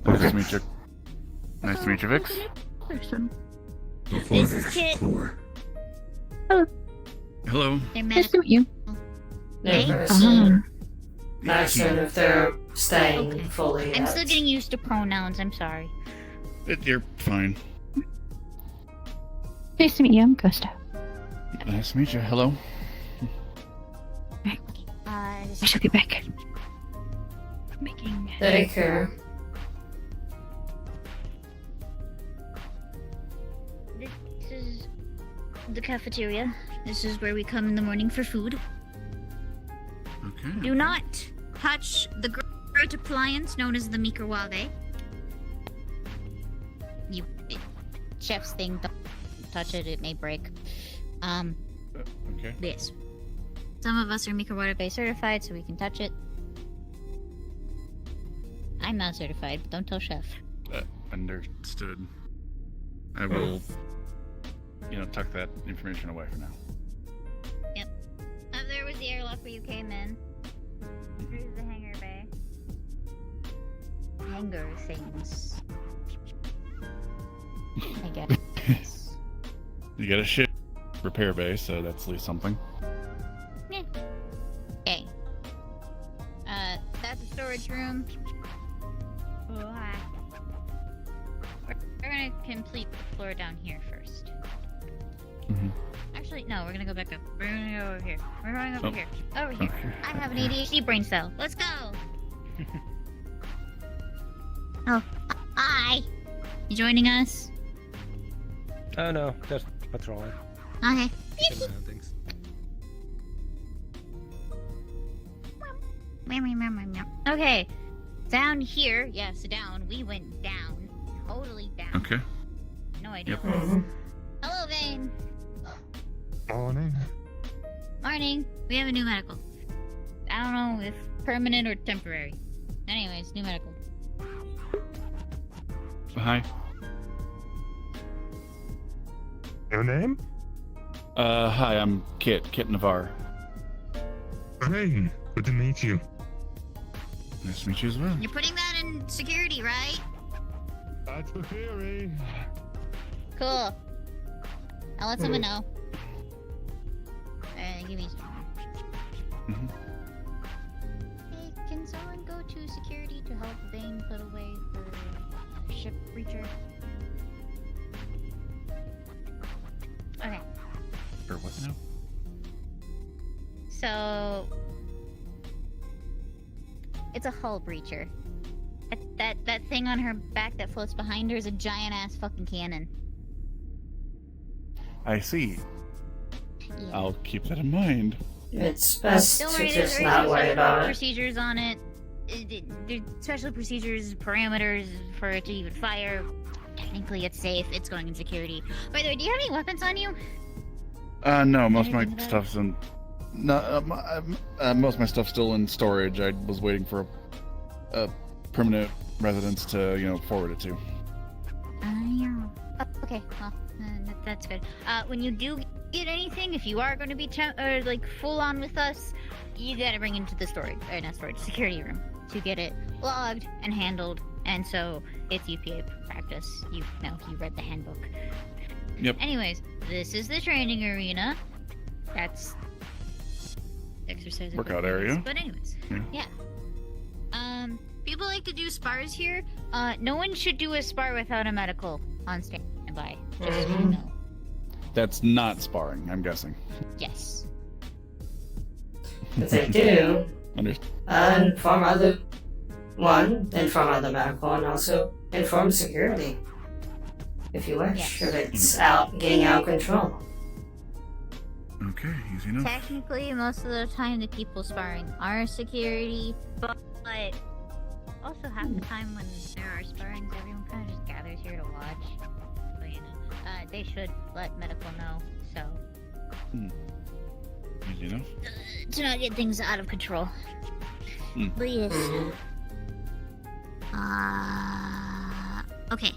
C: Nice to meet you. Nice to meet you, Vix.
N: Person.
I: This is Kit.
C: Hello.
N: Nice to meet you.
B: Never
I: Uh-huh.
B: seen. Not sure if they're staying fully yet.
I: I'm still getting used to pronouns. I'm sorry.
C: You're fine.
N: Nice to meet you. I'm Costa.
C: Nice to meet you. Hello.
N: I shall be back. Making.
B: Take care.
I: This is the cafeteria. This is where we come in the morning for food.
C: Okay.
I: Do not touch the great appliance known as the microwave. Chef's thing. Don't touch it. It may break.
C: Okay.
I: Yes. Some of us are microwave certified, so we can touch it. I'm not certified, but don't tell Chef.
C: Understood. I will, tuck that information away for now.
I: Yep. Up there was the airlock where you came in. Here's the hangar bay. Hangar things. I get it.
C: You got a ship repair bay, so that's at least something.
I: Yeah. Okay. That's a storage room. We're gonna complete the floor down here first. Actually, no, we're gonna go back up. We're gonna go over here. We're going over here. Over here.
C: Okay.
I: I have an ADHD brain cell. Let's go! Oh, hi! You joining us?
J: Oh no, just patrolling.
I: Okay.
J: Things.
I: Okay. Down here, yes, down. We went down. Totally down.
C: Okay.
I: No idea.
C: Yep.
I: Hello, Vane.
O: Morning.
I: Morning. We have a new medical. I don't know if permanent or temporary. Anyways, new medical.
C: Hi.
O: Your name?
C: Hi, I'm Kit Navarre.
O: Hey, good to meet you.
C: Nice to meet you as well.
I: You're putting that in security, right?
O: That's the theory.
I: Cool. I'll let someone know. Give me some. Hey, can someone go to security to help Vane put away for ship breacher? Okay.
C: For what now?
I: So it's a hull breacher. That thing on her back that floats behind her is a giant ass fucking cannon.
C: I see.
I: Yeah.
C: I'll keep that in mind.
B: It's best
I: Don't
B: to
I: worry,
B: just
I: there's
B: not worry about it.
I: procedures on it. There's special procedures, parameters for it to even fire. Technically, it's safe. It's going in security. By the way, do you have any weapons on you?
C: No, most of my
I: Anything about
C: stuff's in. No, most of my stuff's still in storage. I was waiting for a permanent residence to, forward it to.
I: Yeah. Okay, well, that's good. When you do get anything, if you are going to be like full on with us, you gotta bring it into the security room to get it logged and handled. And so it's UPA practice. You read the handbook.
C: Yep.
I: Anyways, this is the training arena. That's exercise
C: Workout
I: equipment.
C: area.
I: But anyways, yeah. People like to do spars here. No one should do a spar without a medical on standby. Just so you know.
C: That's not sparring, I'm guessing.
I: Yes.
A: If they do, inform other medical, and also inform security. If you wish, if it's getting out of control.
C: Okay, easy enough.
I: Technically, most of the time the people sparring are security, but also half the time when there are sparrings, everyone kind of just gathers here to watch. But they should let medical know, so.
C: Easy enough.
I: To not get things out of control. But yes. Okay.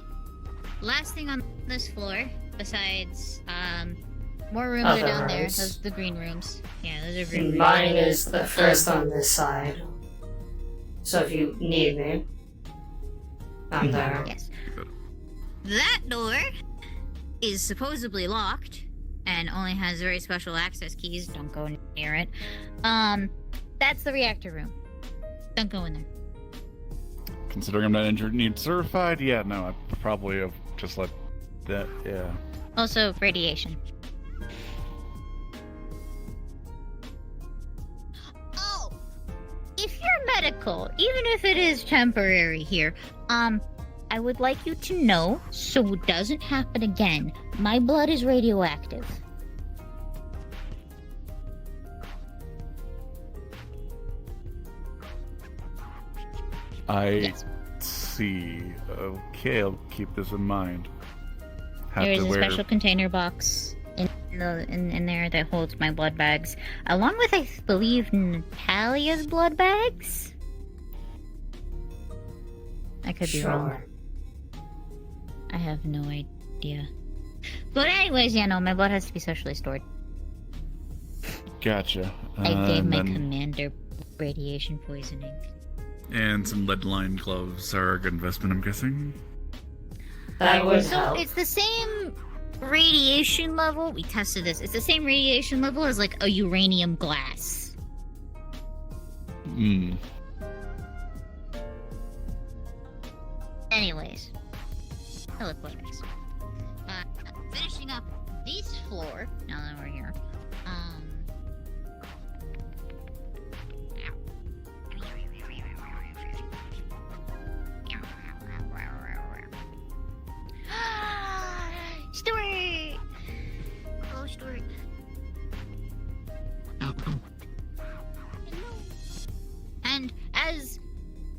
I: Last thing on this floor, besides more rooms are down there. Those are the green rooms. Yeah, those are green rooms.
A: Mine is the first on this side. So if you need me, I'm there.
I: Yes. That door is supposedly locked and only has very special access keys. Don't go near it. That's the reactor room. Don't go in there.
C: Considering I'm not injured, need certified, yeah, no, I probably have just let that, yeah.
I: Also, radiation. Oh! If you're medical, even if it is temporary here, I would like you to know, so it doesn't happen again, my blood is radioactive.
C: I see. Okay, I'll keep this in mind.
I: There is a special container box in there that holds my blood bags, along with, I believe, Natalia's blood bags? I could be wrong. I have no idea. But anyways, yeah, no, my blood has to be socially stored.
C: Gotcha.
I: I gave my commander radiation poisoning.
C: And some lead-lined gloves are a good investment, I'm guessing.
A: That would
I: So
A: help.
I: it's the same radiation level. We tested this. It's the same radiation level as like a uranium glass. Anyways, Eloquatrix. Finishing up this floor. Now that we're here. Stuart! Hello, Stuart. And as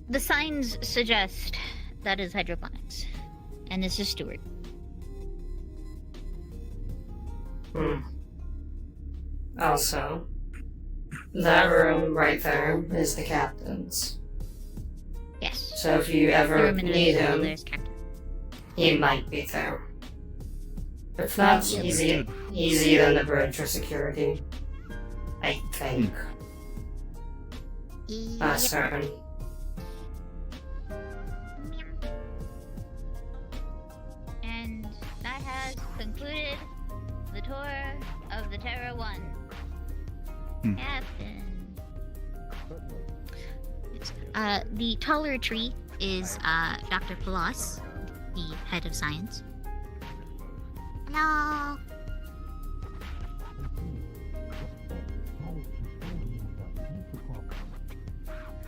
I: the signs suggest, that is hydroponics. And this is Stuart.
A: Also, that room right there is the captain's.
I: Yes.
A: So if you ever need him,
I: there's Captain.
A: he might be there. If not, easy on the bridge for security. I think. Not certain.
I: And that has concluded the tour of the Terra 1. Captain. The taller tree is Dr. Palas, the head of science. Hello.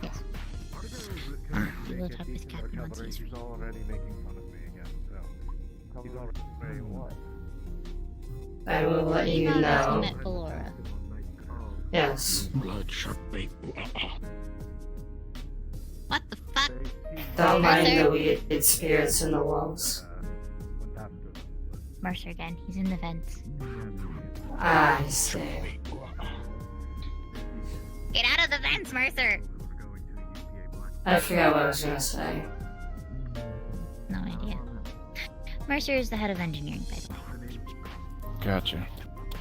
I: Yes. We will talk with Captain once he's free.
A: I will let you
I: He
A: know.
I: met Ballora.
A: Yes.
H: Bloodshot baby.
I: What the fuck?
A: Don't mind
I: Mercer.
A: the weird spirits in the walls.
I: Mercer again. He's in the vents.
A: I see.
I: Get out of the vents, Mercer!
A: I forgot what I was gonna say.
I: No idea. Mercer is the head of engineering, by the way.
C: Gotcha.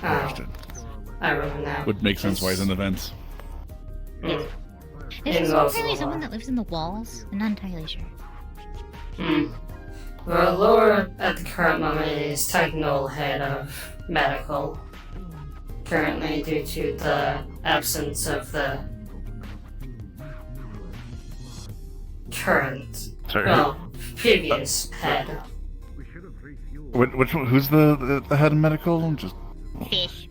B: Oh,
C: Understood.
B: I remember now.
C: Would make sense why he's in events.
B: Hmm.
I: There's
B: And
I: also
B: also
I: apparently
B: a
I: someone
B: lot.
I: that lives in the walls. I'm not entirely sure.
B: The Lord at the current moment is technical head of medical. Currently, due to the absence of the current,
C: Sorry.
B: previous head.
C: Which one? Who's the head of medical? Just.
I: Fish.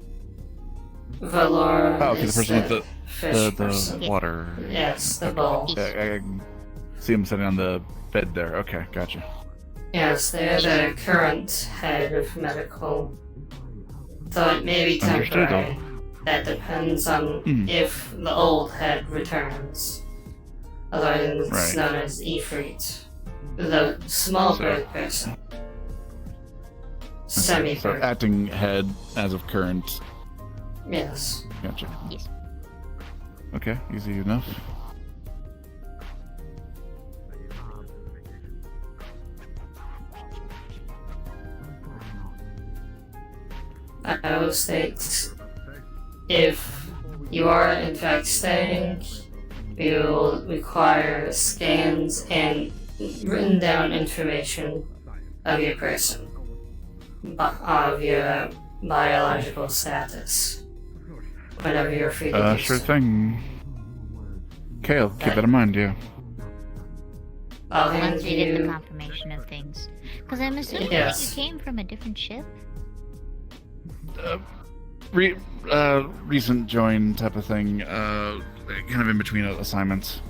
B: Valor
C: Oh, okay, the
B: is
C: person with the
B: fish person.
C: water.
B: Yes, the bowl.
C: Yeah, I can see him sitting on the bed there. Okay, gotcha.
B: Yes, they're the current head of medical. Though it may be
C: Understood,
B: temporary. That depends on if the old head returns. Otherwise, it's known as Ifrit. The small bird person.
C: Okay, so
B: Semi-bird.
C: acting head as of current.
B: Yes.
C: Gotcha.
I: Yes.
C: Okay, easy enough.
B: I will state, if you are in fact staying, we will require scans and written down information of your person, of your biological status, whenever you're free to do
C: Sure
B: so.
C: thing. Okay, I'll keep that in mind, yeah.
B: I'll hand
I: Once we get the
B: you...
I: confirmation of things. Because I'm assuming
B: Yes.
I: that you came from a different ship?
C: Recent join type of thing, kind of in between assignments.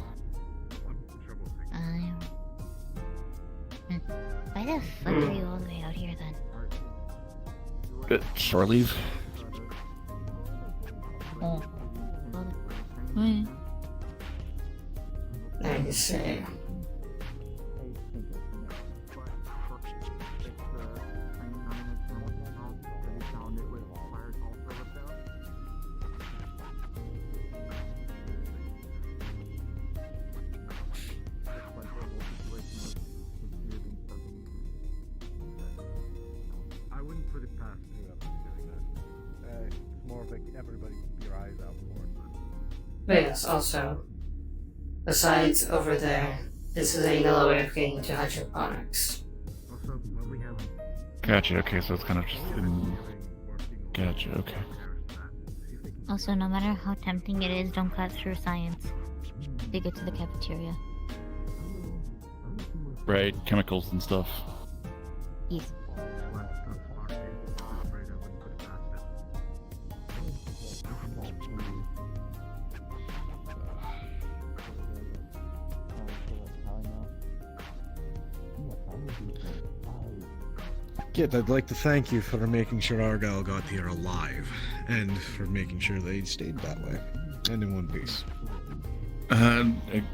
I: Why the fuck are you all the way out here then?
C: Shore leave.
I: Oh.
B: I see.
P: I wouldn't put it past whoever's doing that. It's more of like everybody keep your eyes out for it.
B: But yes, also, besides over there, this is another way of getting to hydroponics.
P: Also, when we have
C: Gotcha, okay, so it's kind of just in... Gotcha, okay.
I: Also, no matter how tempting it is, don't cut through science to get to the cafeteria.
C: Right, chemicals and stuff.
I: Yes.
Q: Kit, I'd like to thank you for making sure Argyle got here alive, and for making sure they stayed that way, and in one piece.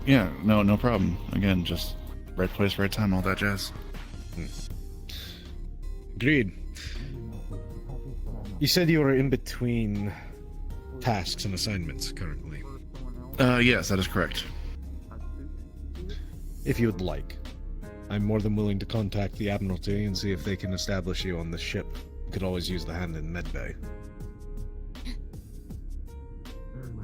C: Yeah, no problem. Again, just right place, right time, all that jazz.
Q: Agreed. You said you were in between tasks and assignments currently.
C: Yes, that is correct.
Q: If you would like, I'm more than willing to contact the Admiralty and see if they can establish you on the ship. You could always use the hand in medbay.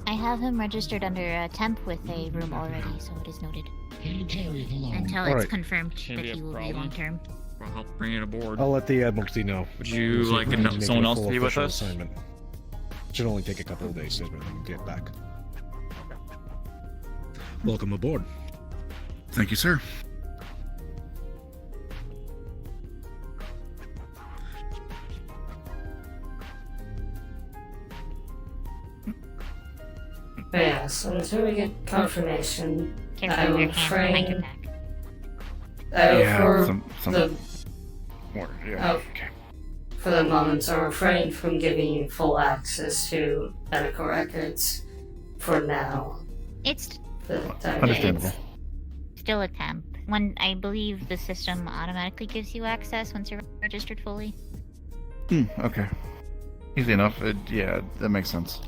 I: I have him registered under a temp with a room already, so it is noted. Until it's
Q: Alright.
I: confirmed
R: Shouldn't
I: that
R: be a
I: he will be
R: problem.
I: long term.
R: We'll help bring it aboard.
Q: I'll let the Admiralty know.
R: Would you
Q: We'll see if
R: like
Q: we can make it
R: someone
Q: a
R: else to
Q: full
R: be with
Q: official
R: us?
Q: Assignment. It should only take a couple of days to get back. Welcome aboard.
C: Thank you, sir.
B: But yes, until we get confirmation,
I: Careful
B: I
I: with
B: will
I: your hand behind your
B: train.
I: back.
B: For
C: some
B: the
C: more, yeah.
B: okay. For the moment, I refrain from giving you full access to medical records for now.
I: It's
B: For the time
C: Understandable.
B: being.
I: still a temp. When I believe the system automatically gives you access once you're registered fully.
C: Okay. Easy enough. Yeah, that makes sense.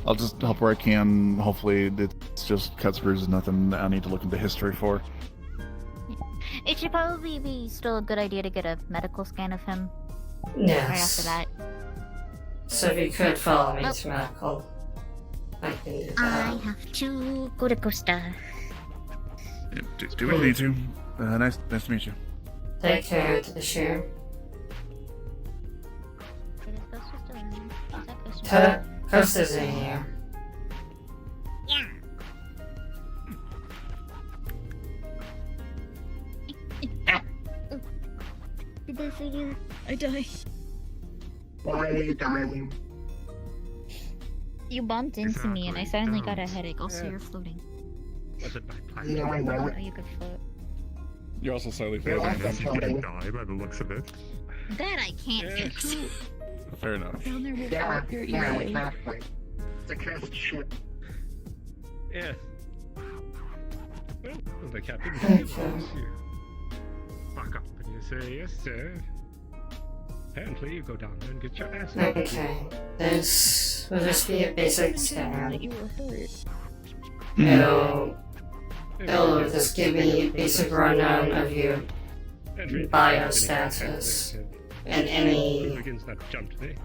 C: I'll just help where I can. Hopefully, it's just cuts, bruises, nothing I need to look into history for.
I: It should probably be still a good idea to get a medical scan of him.
B: Yes.
I: Right after that.
B: So if you could follow me to medical, I can do
I: I
B: that.
I: have to go to Costa.
C: Do what you need to. Nice to meet you.
B: Take care to the share. Costa's in here.
I: Yeah. Did I figure I die?
K: Why are you dying?
I: You bumped into me and I suddenly got a headache. Also, you're floating.
J: Was it my plan?
K: No, I know.
I: Oh, you could float.
C: You're also slightly
K: You're
C: favored.
K: also floating.
O: Die by the looks of it.
I: That I can't fix.
C: Fair enough.
N: Down there will
K: Yeah,
N: fuck your
K: yeah,
N: ear.
K: exactly. It's a cursed ship.
J: Yes. Well, the captain
B: Okay.
J: wants you. Fuck up and you say, yes, sir. Apparently, you go down there and get your ass handed to you.
B: Okay. This will just be a basic scan.
N: You were hurt.
B: It'll just give me a basic rundown of your bio status and any
J: Begins that jump to me.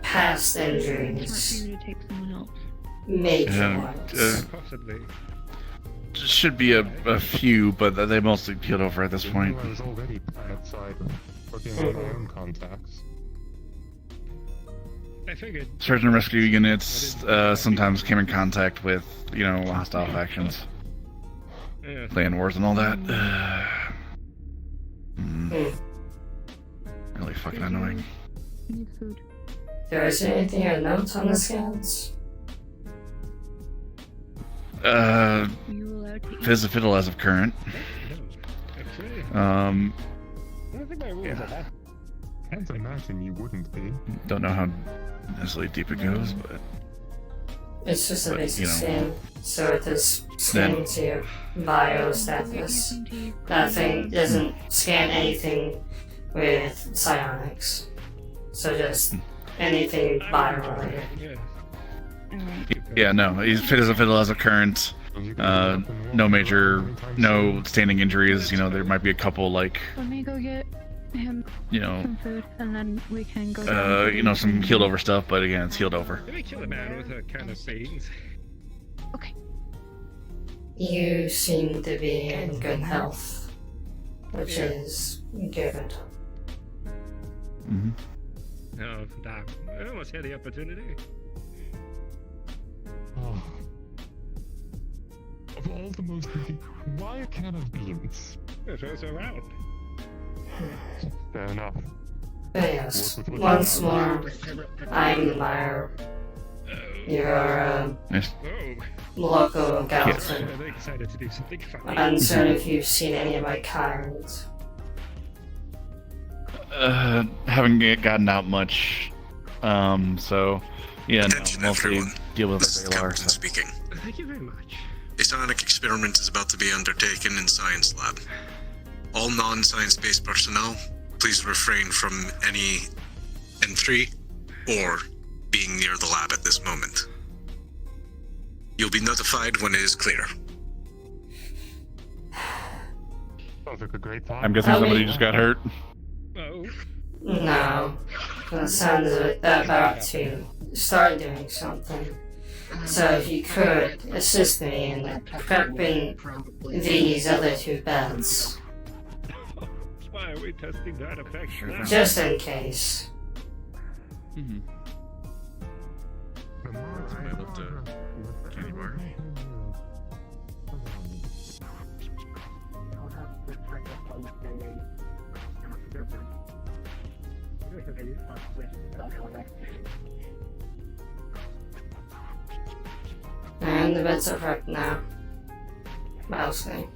B: past
N: It's hard for
B: injuries,
N: you to take someone else.
B: major ones.
J: Possibly.
C: Should be a few, but they mostly peeled over at this point.
O: I was already outside working on my own contacts.
J: I figured.
C: Search and rescue units sometimes came in contact with, hostile factions,
J: Yeah.
C: clan wars and all that. Really fucking annoying.
N: I need food.
B: There is anything or notes on the scans?
N: Are you allowed to eat?
C: Fizz a fiddle as of current.
J: Actually,
C: Um,
J: I don't think my rules are that.
O: Can't imagine you wouldn't be.
C: don't know how necessarily deep it goes, but
B: It's just a
C: But,
B: basic
C: you know,
B: scan, so it just scans your bio status. That thing doesn't scan anything with psionics, so just anything bio related.
J: Yes.
C: yeah, no, he's fit as a fiddle as of current. No major, no standing injuries. There might be a couple like,
N: Let me go get him some food, and then we can go. down.
C: some healed over stuff, but again, it's healed over.
J: Let me kill a man with a can of beans.
N: Okay.
B: You seem to be in good health, which is good.
C: Mm-hmm.
J: Oh, damn. I almost had the opportunity.
O: Oh. Of all the most... Why a can of beans?
J: It was around.
O: Fair enough.
B: But yes, once more, I'm Mire, your
C: Yes.
B: local Galton.
J: I'm excited to do something fun.
B: I'm uncertain if you've seen any of my kind.
C: Haven't gotten out much. So, yeah, no, mostly deal with the Valar. So.
R: Speaking.
J: Thank you very much.
R: A psionic experiment is about to be undertaken in Science Lab. All non-science-based personnel, please refrain from any entry or being near the lab at this moment. You'll be notified when it is clear.
O: Sounds like a great time.
C: I'm guessing somebody just got hurt.
J: Oh.
B: No, that sounds about to start doing something. So if you could assist me in prepping these other two beds,
J: Why are we testing that effect now?
B: just in case.
C: Mm-hmm.
R: I'm able to anywhere.
B: And the beds are prepped now. Mostly.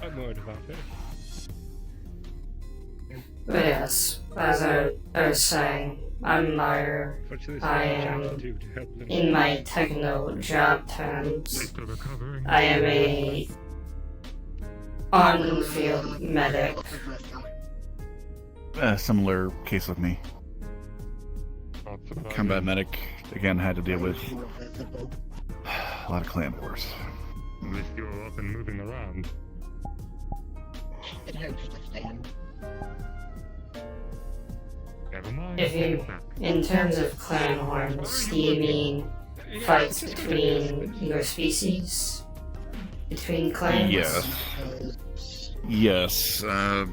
J: I'm worried about it.
B: But yes, as I was saying, I'm Mire. I am, in my techno job terms, I am a on-field medic.
C: Similar case with me. combat medic, again, had to deal with a lot of clan wars.
O: At least you're up and moving around.
K: It hurts to stand.
O: Never mind.
B: If you, in terms of clan wars, do you mean fights between your species? Between clans?
C: Yes. A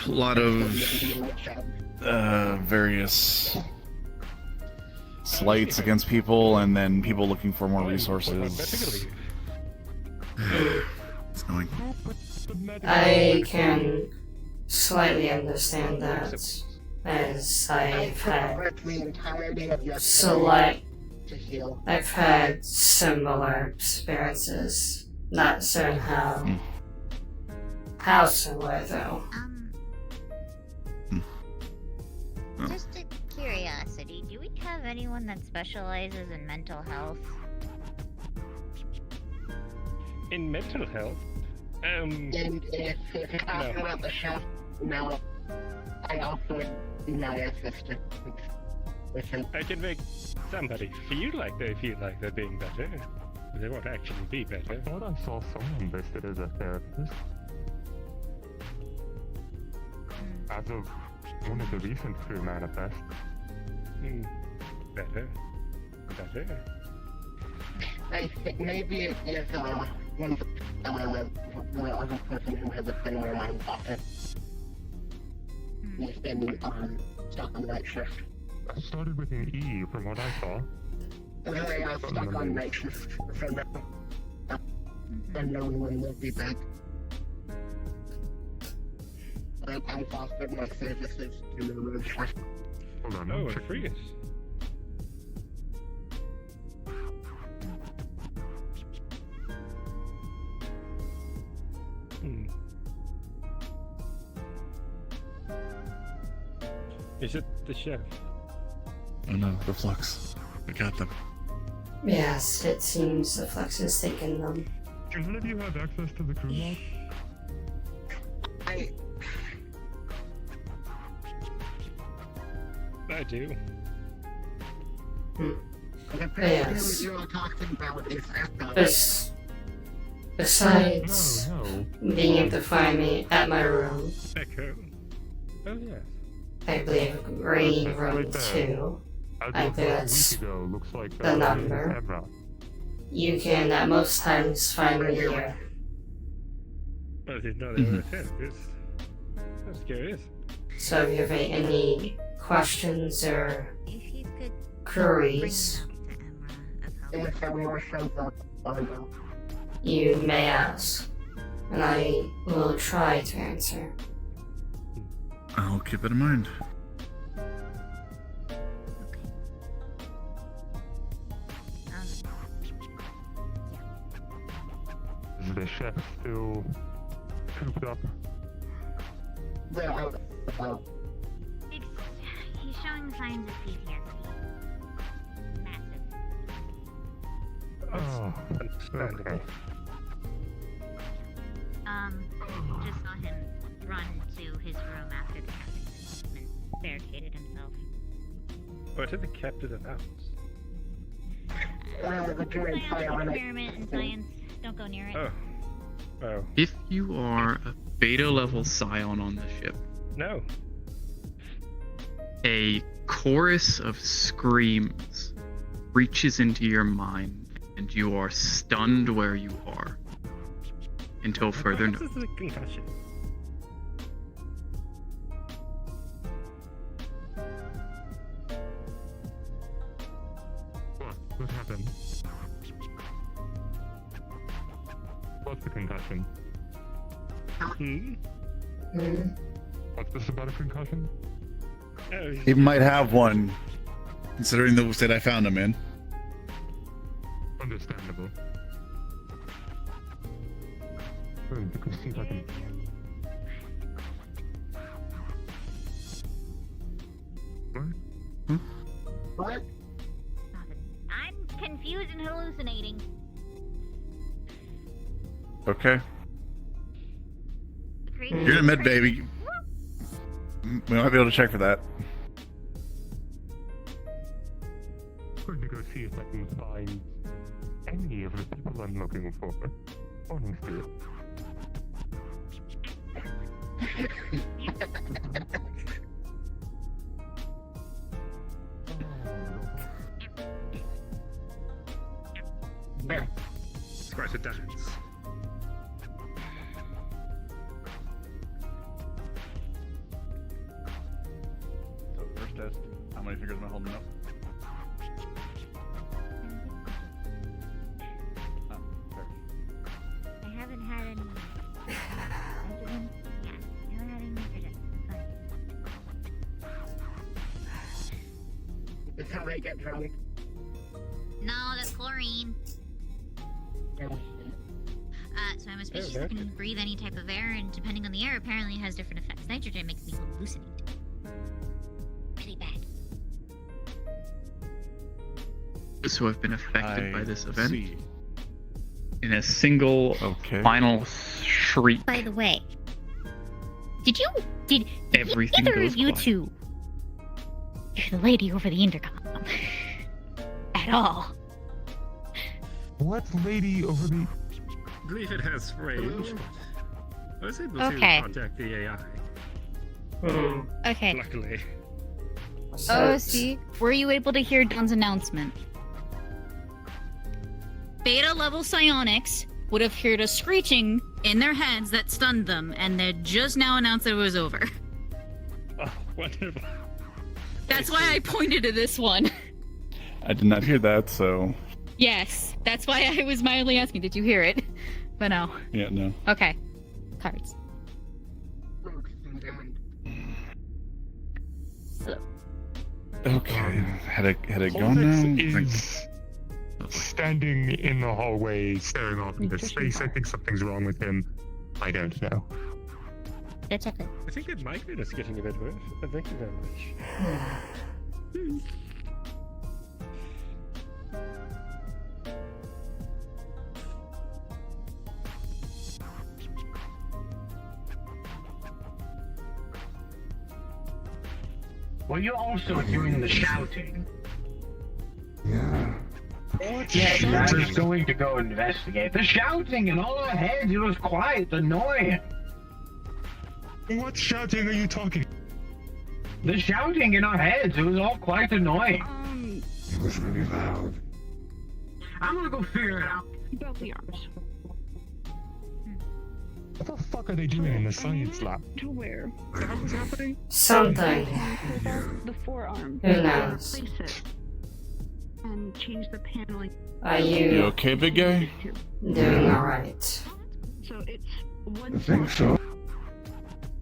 C: lot of various slights against people, and then people looking for more resources. It's annoying.
B: I can slightly understand that, as I've had similar experiences. Not certain how similar though.
I: Just a curiosity, do we have anyone that specializes in mental health?
J: In mental health?
K: And if you're talking about the chef, no. I also no assistant with him.
J: I can make somebody feel like they're being better. They won't actually be better.
O: I thought I saw someone listed as a therapist. As of one of the recent crew manifests.
J: Better.
K: I think maybe it is one of the other person who has a similar mind pocket. He's been stuck on night shift.
O: I started with an E from what I saw.
K: Anyway, I was stuck on night shift for now. And no one will be back. I've offered my services to the road shift.
O: Hold on,
J: oh, it frees. Is it the chef?
C: Oh no, the flux. I got them.
B: Yes, it seems the flux has taken them.
O: Do none of you have access to the crew log?
J: I do.
B: Yes.
K: You're talking about is
B: Besides being able to find me at my room,
J: Echo. Oh yes.
B: I believe green room 2. I think that's the number. You can at most times find me here.
J: I didn't know they were a therapist. That's curious.
B: So if you have any questions or queries, you may ask, and I will try to answer.
C: I'll keep it in mind.
O: Is the chef still cooped up?
I: He's showing signs of PTSD. Massive.
O: Oh, okay.
I: Just saw him run to his room after the captain and barricaded himself.
J: What did the captain announce?
I: Experiment in science. Don't go near it.
J: Oh.
S: If you are a beta level scion on the ship,
J: no.
S: A chorus of screams reaches into your mind, and you are stunned where you are until further notice.
J: This is a concussion.
O: What happened? What's the concussion? What's this about a concussion?
C: He might have one, considering the state I found him in.
O: Understandable. Because see if I can.
K: What?
I: I'm confused and hallucinating.
C: Okay. You're in med, baby. We might be able to check for that.
O: going to go see if I can find any of the people I'm looking for. Honestly.
J: It's quite a dance.
C: So first test, how many fingers am I holding up? Oh, fair.
I: I haven't had any. I haven't had any nitrogen.
K: It's how they get drunk.
I: No, that's chlorine. So I'm a species that can breathe any type of air, and depending on the air, apparently it has different effects. Nitrogen makes me hallucinate. Really bad.
S: So I've been affected by this event.
C: See.
S: In a single final shriek.
I: By the way, did
S: Everything
I: either
S: goes
I: of you
S: quiet.
I: two hear the lady over the intercom at all?
O: What lady over the...
J: I believe it has range. I was able
I: Okay.
J: to contact the AI.
I: Okay.
J: Luckily.
I: Oh, see, were you able to hear Don's announcement? Beta level psionics would have heard a screeching in their heads that stunned them, and they just now announced that it was over.
J: Oh, wonderful.
I: That's why I pointed to this one.
C: I did not hear that, so
I: Yes, that's why I was mildly asking, did you hear it? But no.
C: yeah, no.
I: Okay. Cards.
C: Okay, had it go
O: Holvex
C: now?
O: is standing in the hallway, staring off into space. I think something's wrong with him. I don't know.
I: That's okay.
J: I think that migraine is getting a bit worse. Thank you very much.
T: Were you also doing the shouting?
O: Yeah.
T: Yes, I was going to go investigate. The shouting in all our heads, it was quite annoying.
O: What shouting are you talking?
T: The shouting in our heads, it was all quite annoying.
O: It was really loud.
T: I'm gonna go figure it out.
N: Both the arms.
O: What the fuck are they doing in the science lab?
N: To where? What was happening?
A: Something.
N: The forearm.
A: Who knows?
N: Replace it. And change the paneling.
A: Are
C: You
A: you
C: okay, big guy?
A: doing alright?
N: So it's one
C: I think so.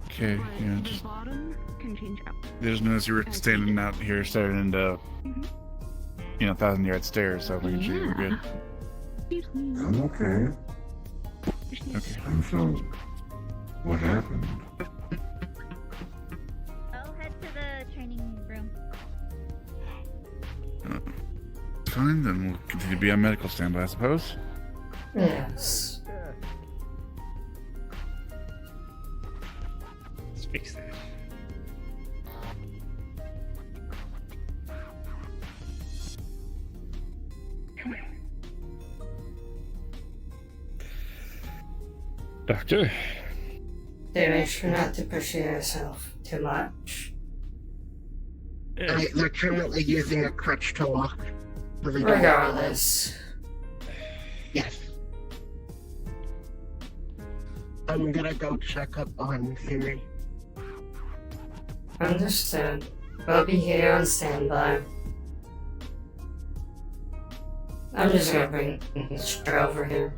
C: Okay, yeah,
N: the
C: just
N: bottom can change up.
C: they just noticed you were standing out here staring into, 1,000-yard stairs, so making sure you were good.
O: I'm okay.
C: Okay.
O: I'm so... What happened?
I: I'll head to the training room.
C: Fine, then we'll continue to be on medical standby, I suppose.
A: Yes.
J: Let's fix that. Come on. Doctor?
A: Do make sure not to push yourself too much.
K: They're currently using a crutch to walk.
A: Regardless.
K: Yes. I'm gonna go check up on Siri.
A: Understood. We'll be here on standby. I'm just gonna bring her over here.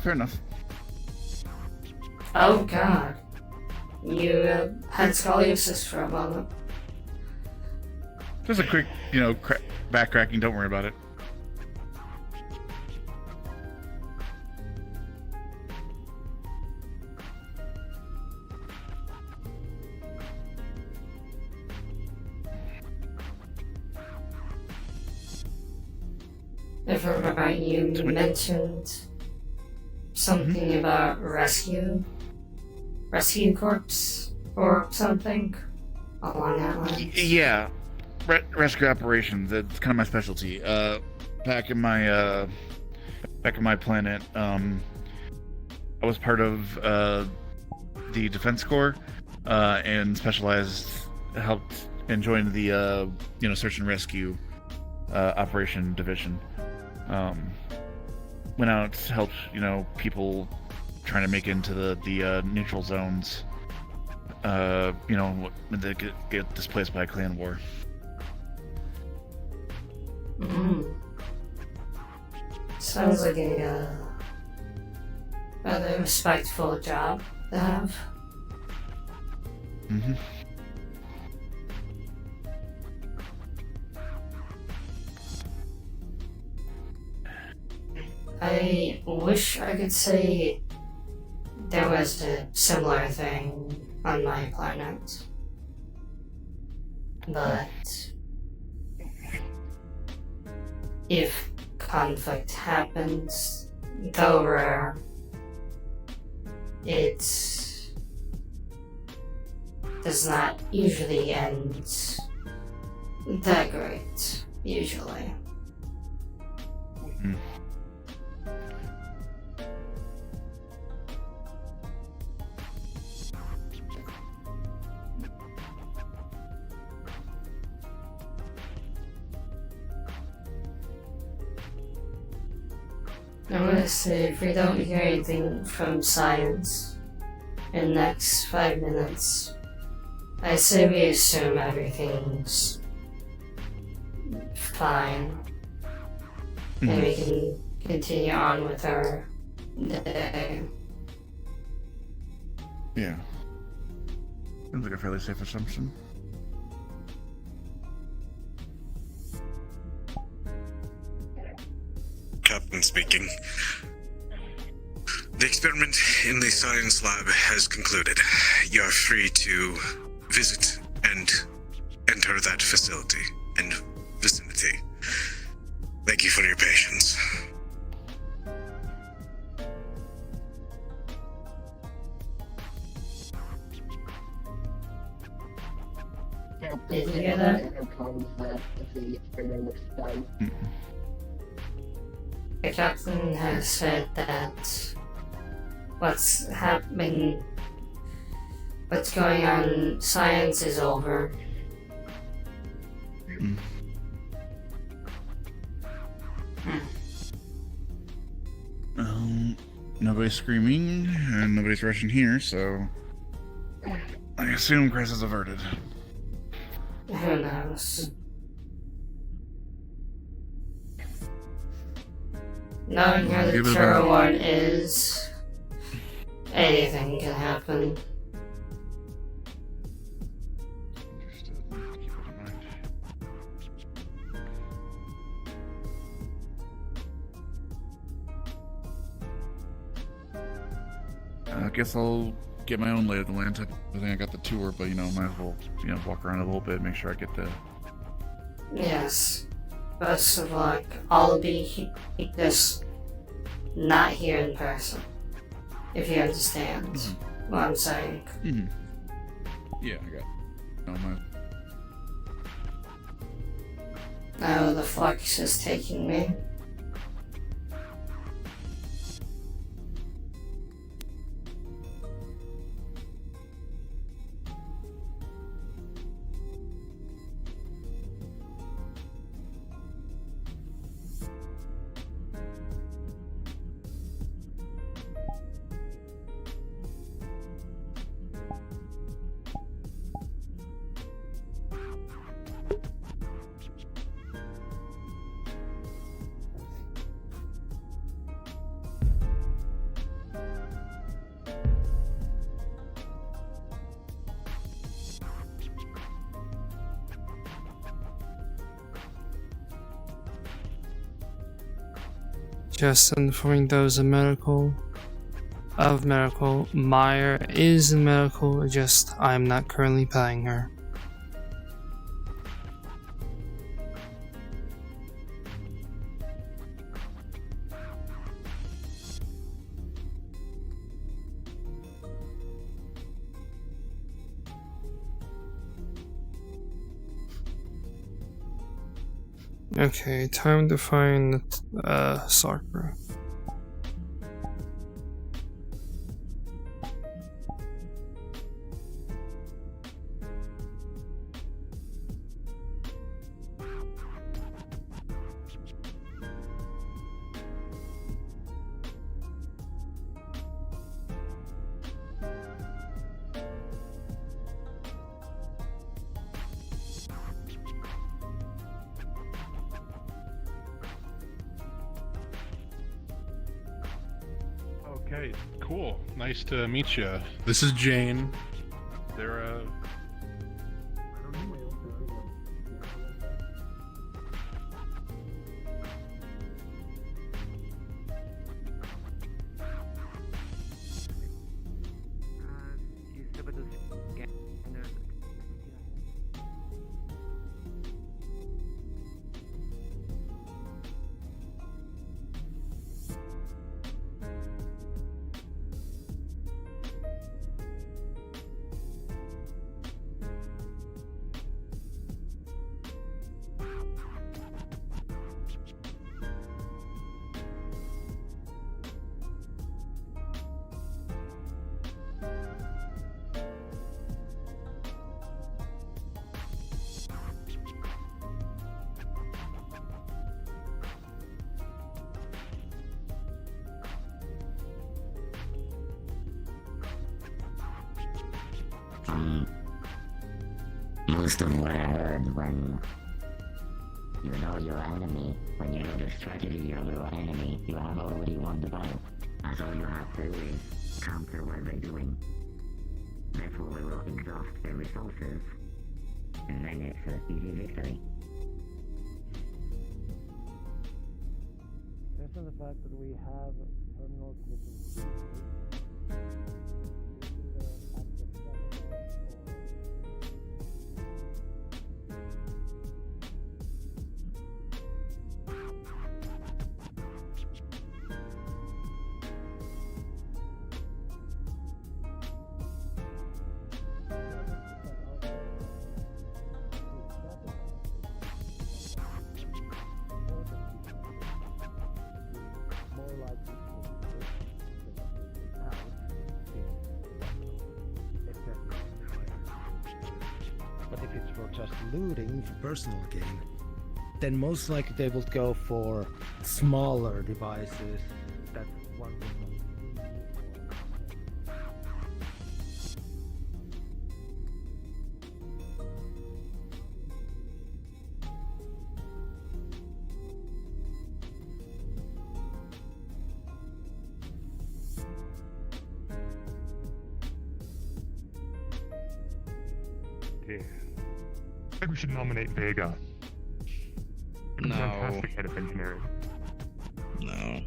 C: Fair enough.
A: Oh god. You had scoliosis for a moment.
C: Just a quick, back cracking, don't worry about it.
A: If I remember, you mentioned something about rescue corps or something along that line.
C: Yeah. rescue operations. It's kind of my specialty. Back in my planet, I was part of the Defense Corps and helped and joined the search and rescue operation division. Went out, helped people trying to make into the neutral zones. When they get displaced by a clan war.
B: Sounds like a rather respectful job to have. I wish I could say there was a similar thing on my planet, but if conflict happens, though rare, it does not usually end that great, usually. I'm gonna say if we don't hear anything from science in the next 5 minutes, I say we assume everything's fine and we can continue on with our day.
C: Yeah. Seems like a fairly safe assumption.
R: Captain speaking. The experiment in the science lab has concluded. You are free to visit and enter that facility and vicinity. Thank you for your patience.
B: Did you hear that? The captain has said that what's happening, what's going on, science is over.
C: Nobody's screaming and nobody's rushing here, so I assume crisis averted.
B: Who knows? Knowing where the Terror Ward is, anything can happen.
C: I guess I'll get my own lay of the land. I think I got the tour, but might as well walk around a little bit, make sure I get the.
B: Yes. Best of luck. I'll be just not here in person. If you understand what I'm saying.
C: Yeah, I got it.
B: Now the flux is taking me.
U: Just informing those in medical, Mire is in medical, just I'm not currently paying her. Okay, time to find Sakura.
C: Okay, cool. Nice to meet you. This is Jane. They're
G: Most of what I heard when you know your enemy, when you know the strategy of your enemy, you have already won the battle. As all you have to do is counter what they're doing. Therefore, we will exhaust their resources, and then it's an easy victory.
M: Based on the fact that we have terminals missing But if it's for just looting, for personal gain, then most likely they will go for smaller devices that one will not
O: Yeah. I think we should nominate Vega.
H: No.
O: Fantastic head of engineering.
H: No.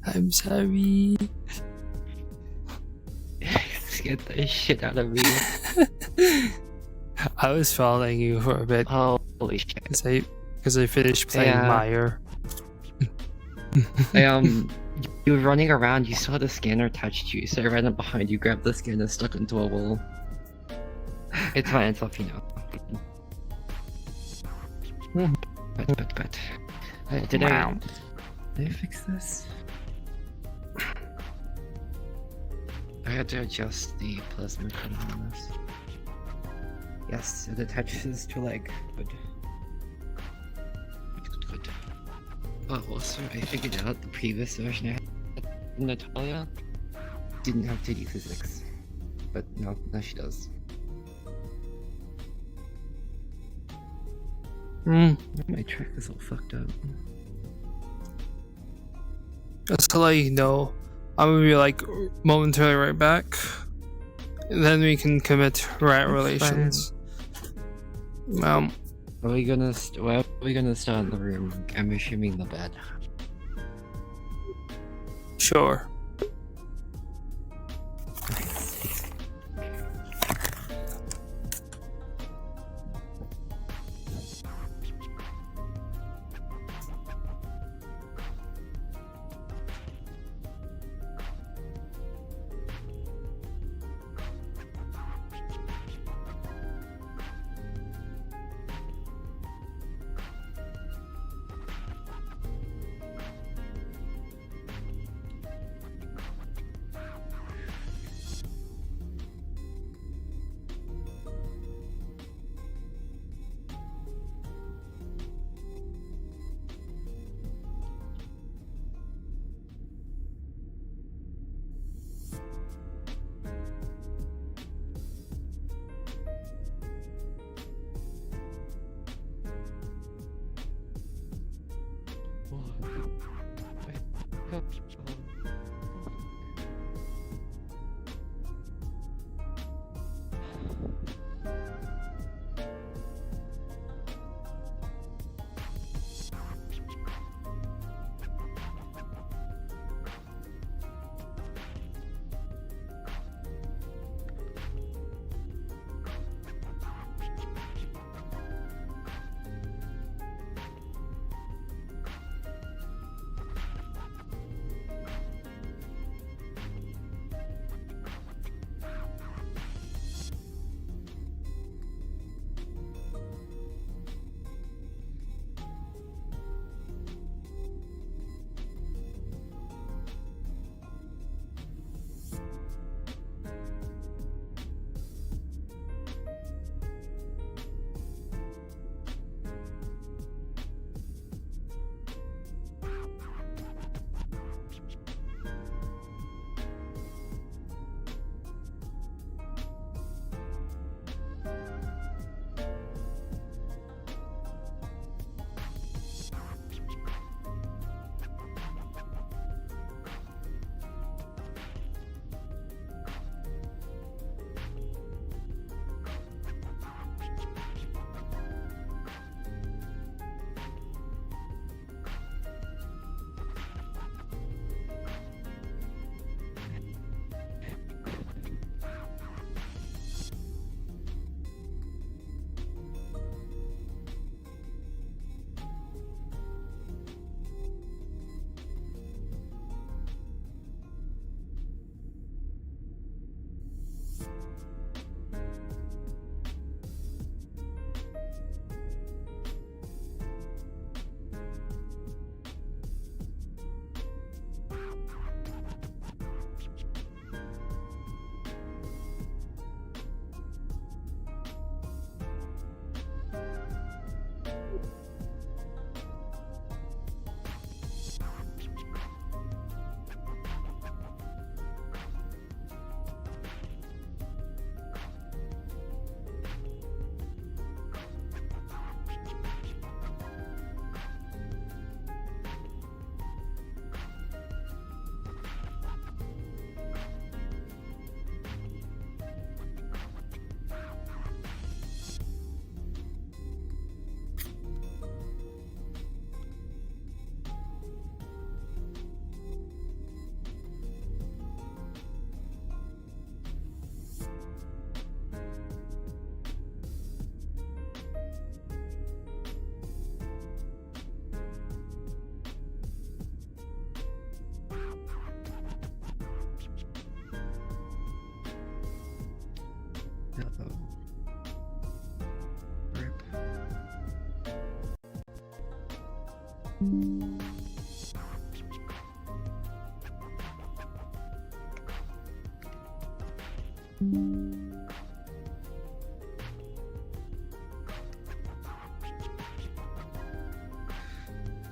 U: I'm sorry.
H: Scared the shit out of me.
U: I was following you for a bit.
H: Holy shit.
U: Because I finished playing Mire.
H: You were running around, you saw the scanner touched you, so I ran up behind you, grabbed the scanner, stuck into a wall. It's fine, it's off, you know. But. Did I fix this? I had to adjust the plasma cutting on this. Yes, it attaches to leg. Good. Good. Oh, also, I figured out the previous version I had. Natalia didn't have 2D physics. But no, now she does.
F: My track is all fucked up.
U: Just to let you know, I'm gonna be like momentarily right back. Then we can commit rat relations.
F: Are we gonna where are we gonna start in the room? I'm assuming the bed.
U: Sure.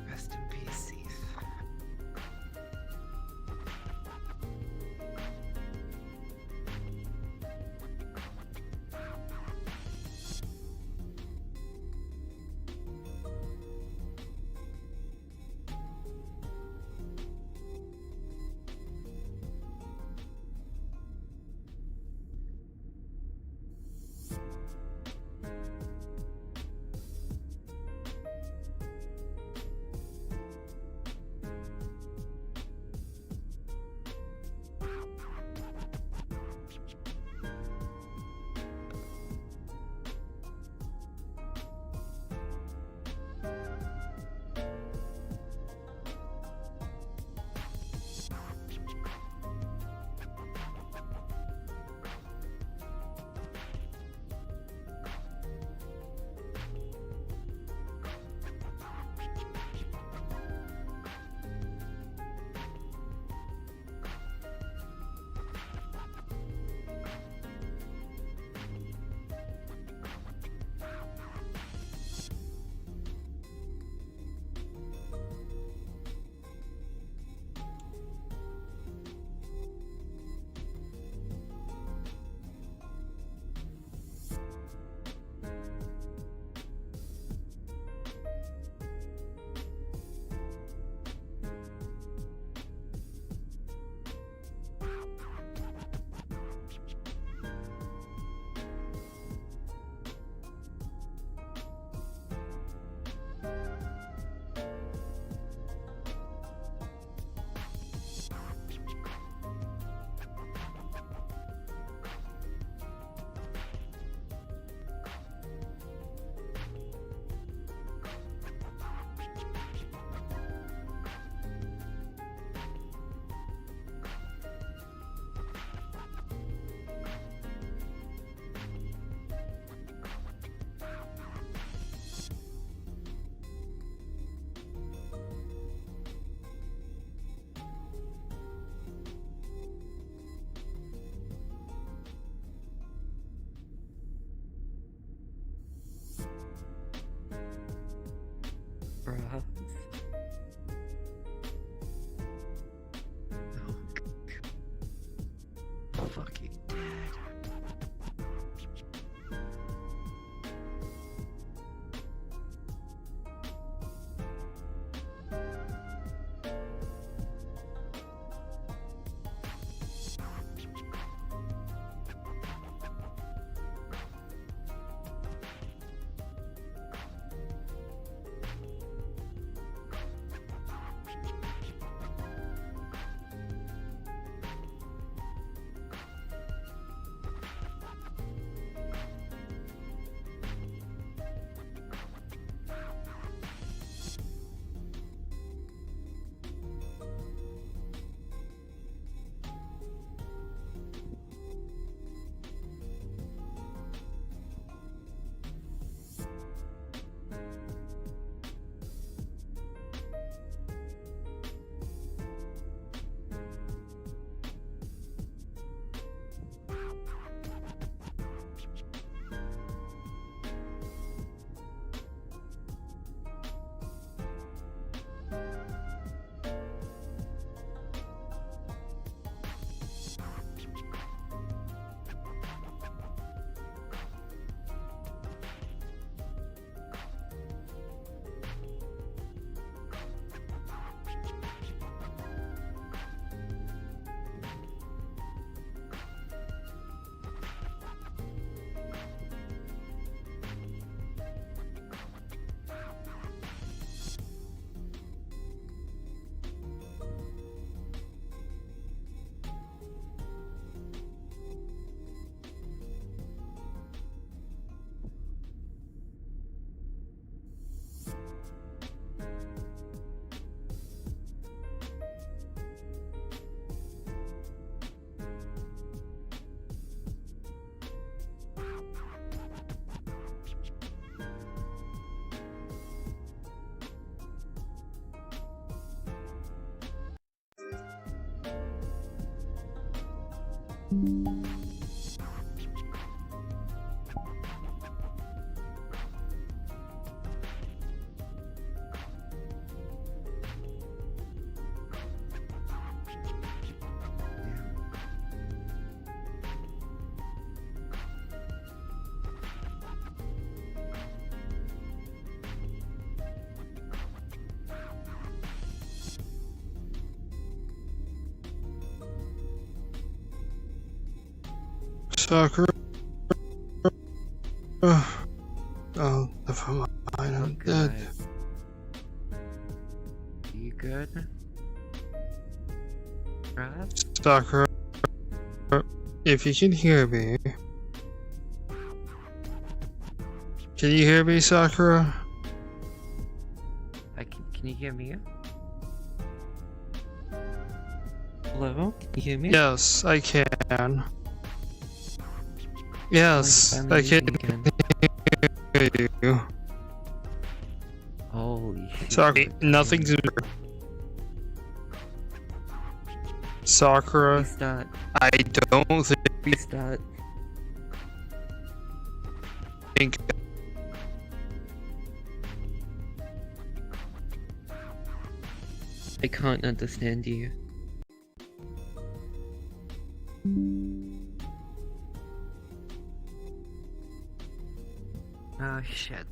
F: Rest in peace, Zith. fucking dead.
U: Sakura. Oh, never mind. I'm dead.
F: You good? Right?
U: Sakura. If you can hear me. Can you hear me, Sakura?
F: Can you hear me? Hello? Can you hear me?
U: Yes, I can. Yes, I can hear you.
F: Holy shit.
U: Sorry, nothing's. Sakura,
F: Restart.
U: I don't
F: Restart.
U: think.
F: I can't understand you. Oh shit.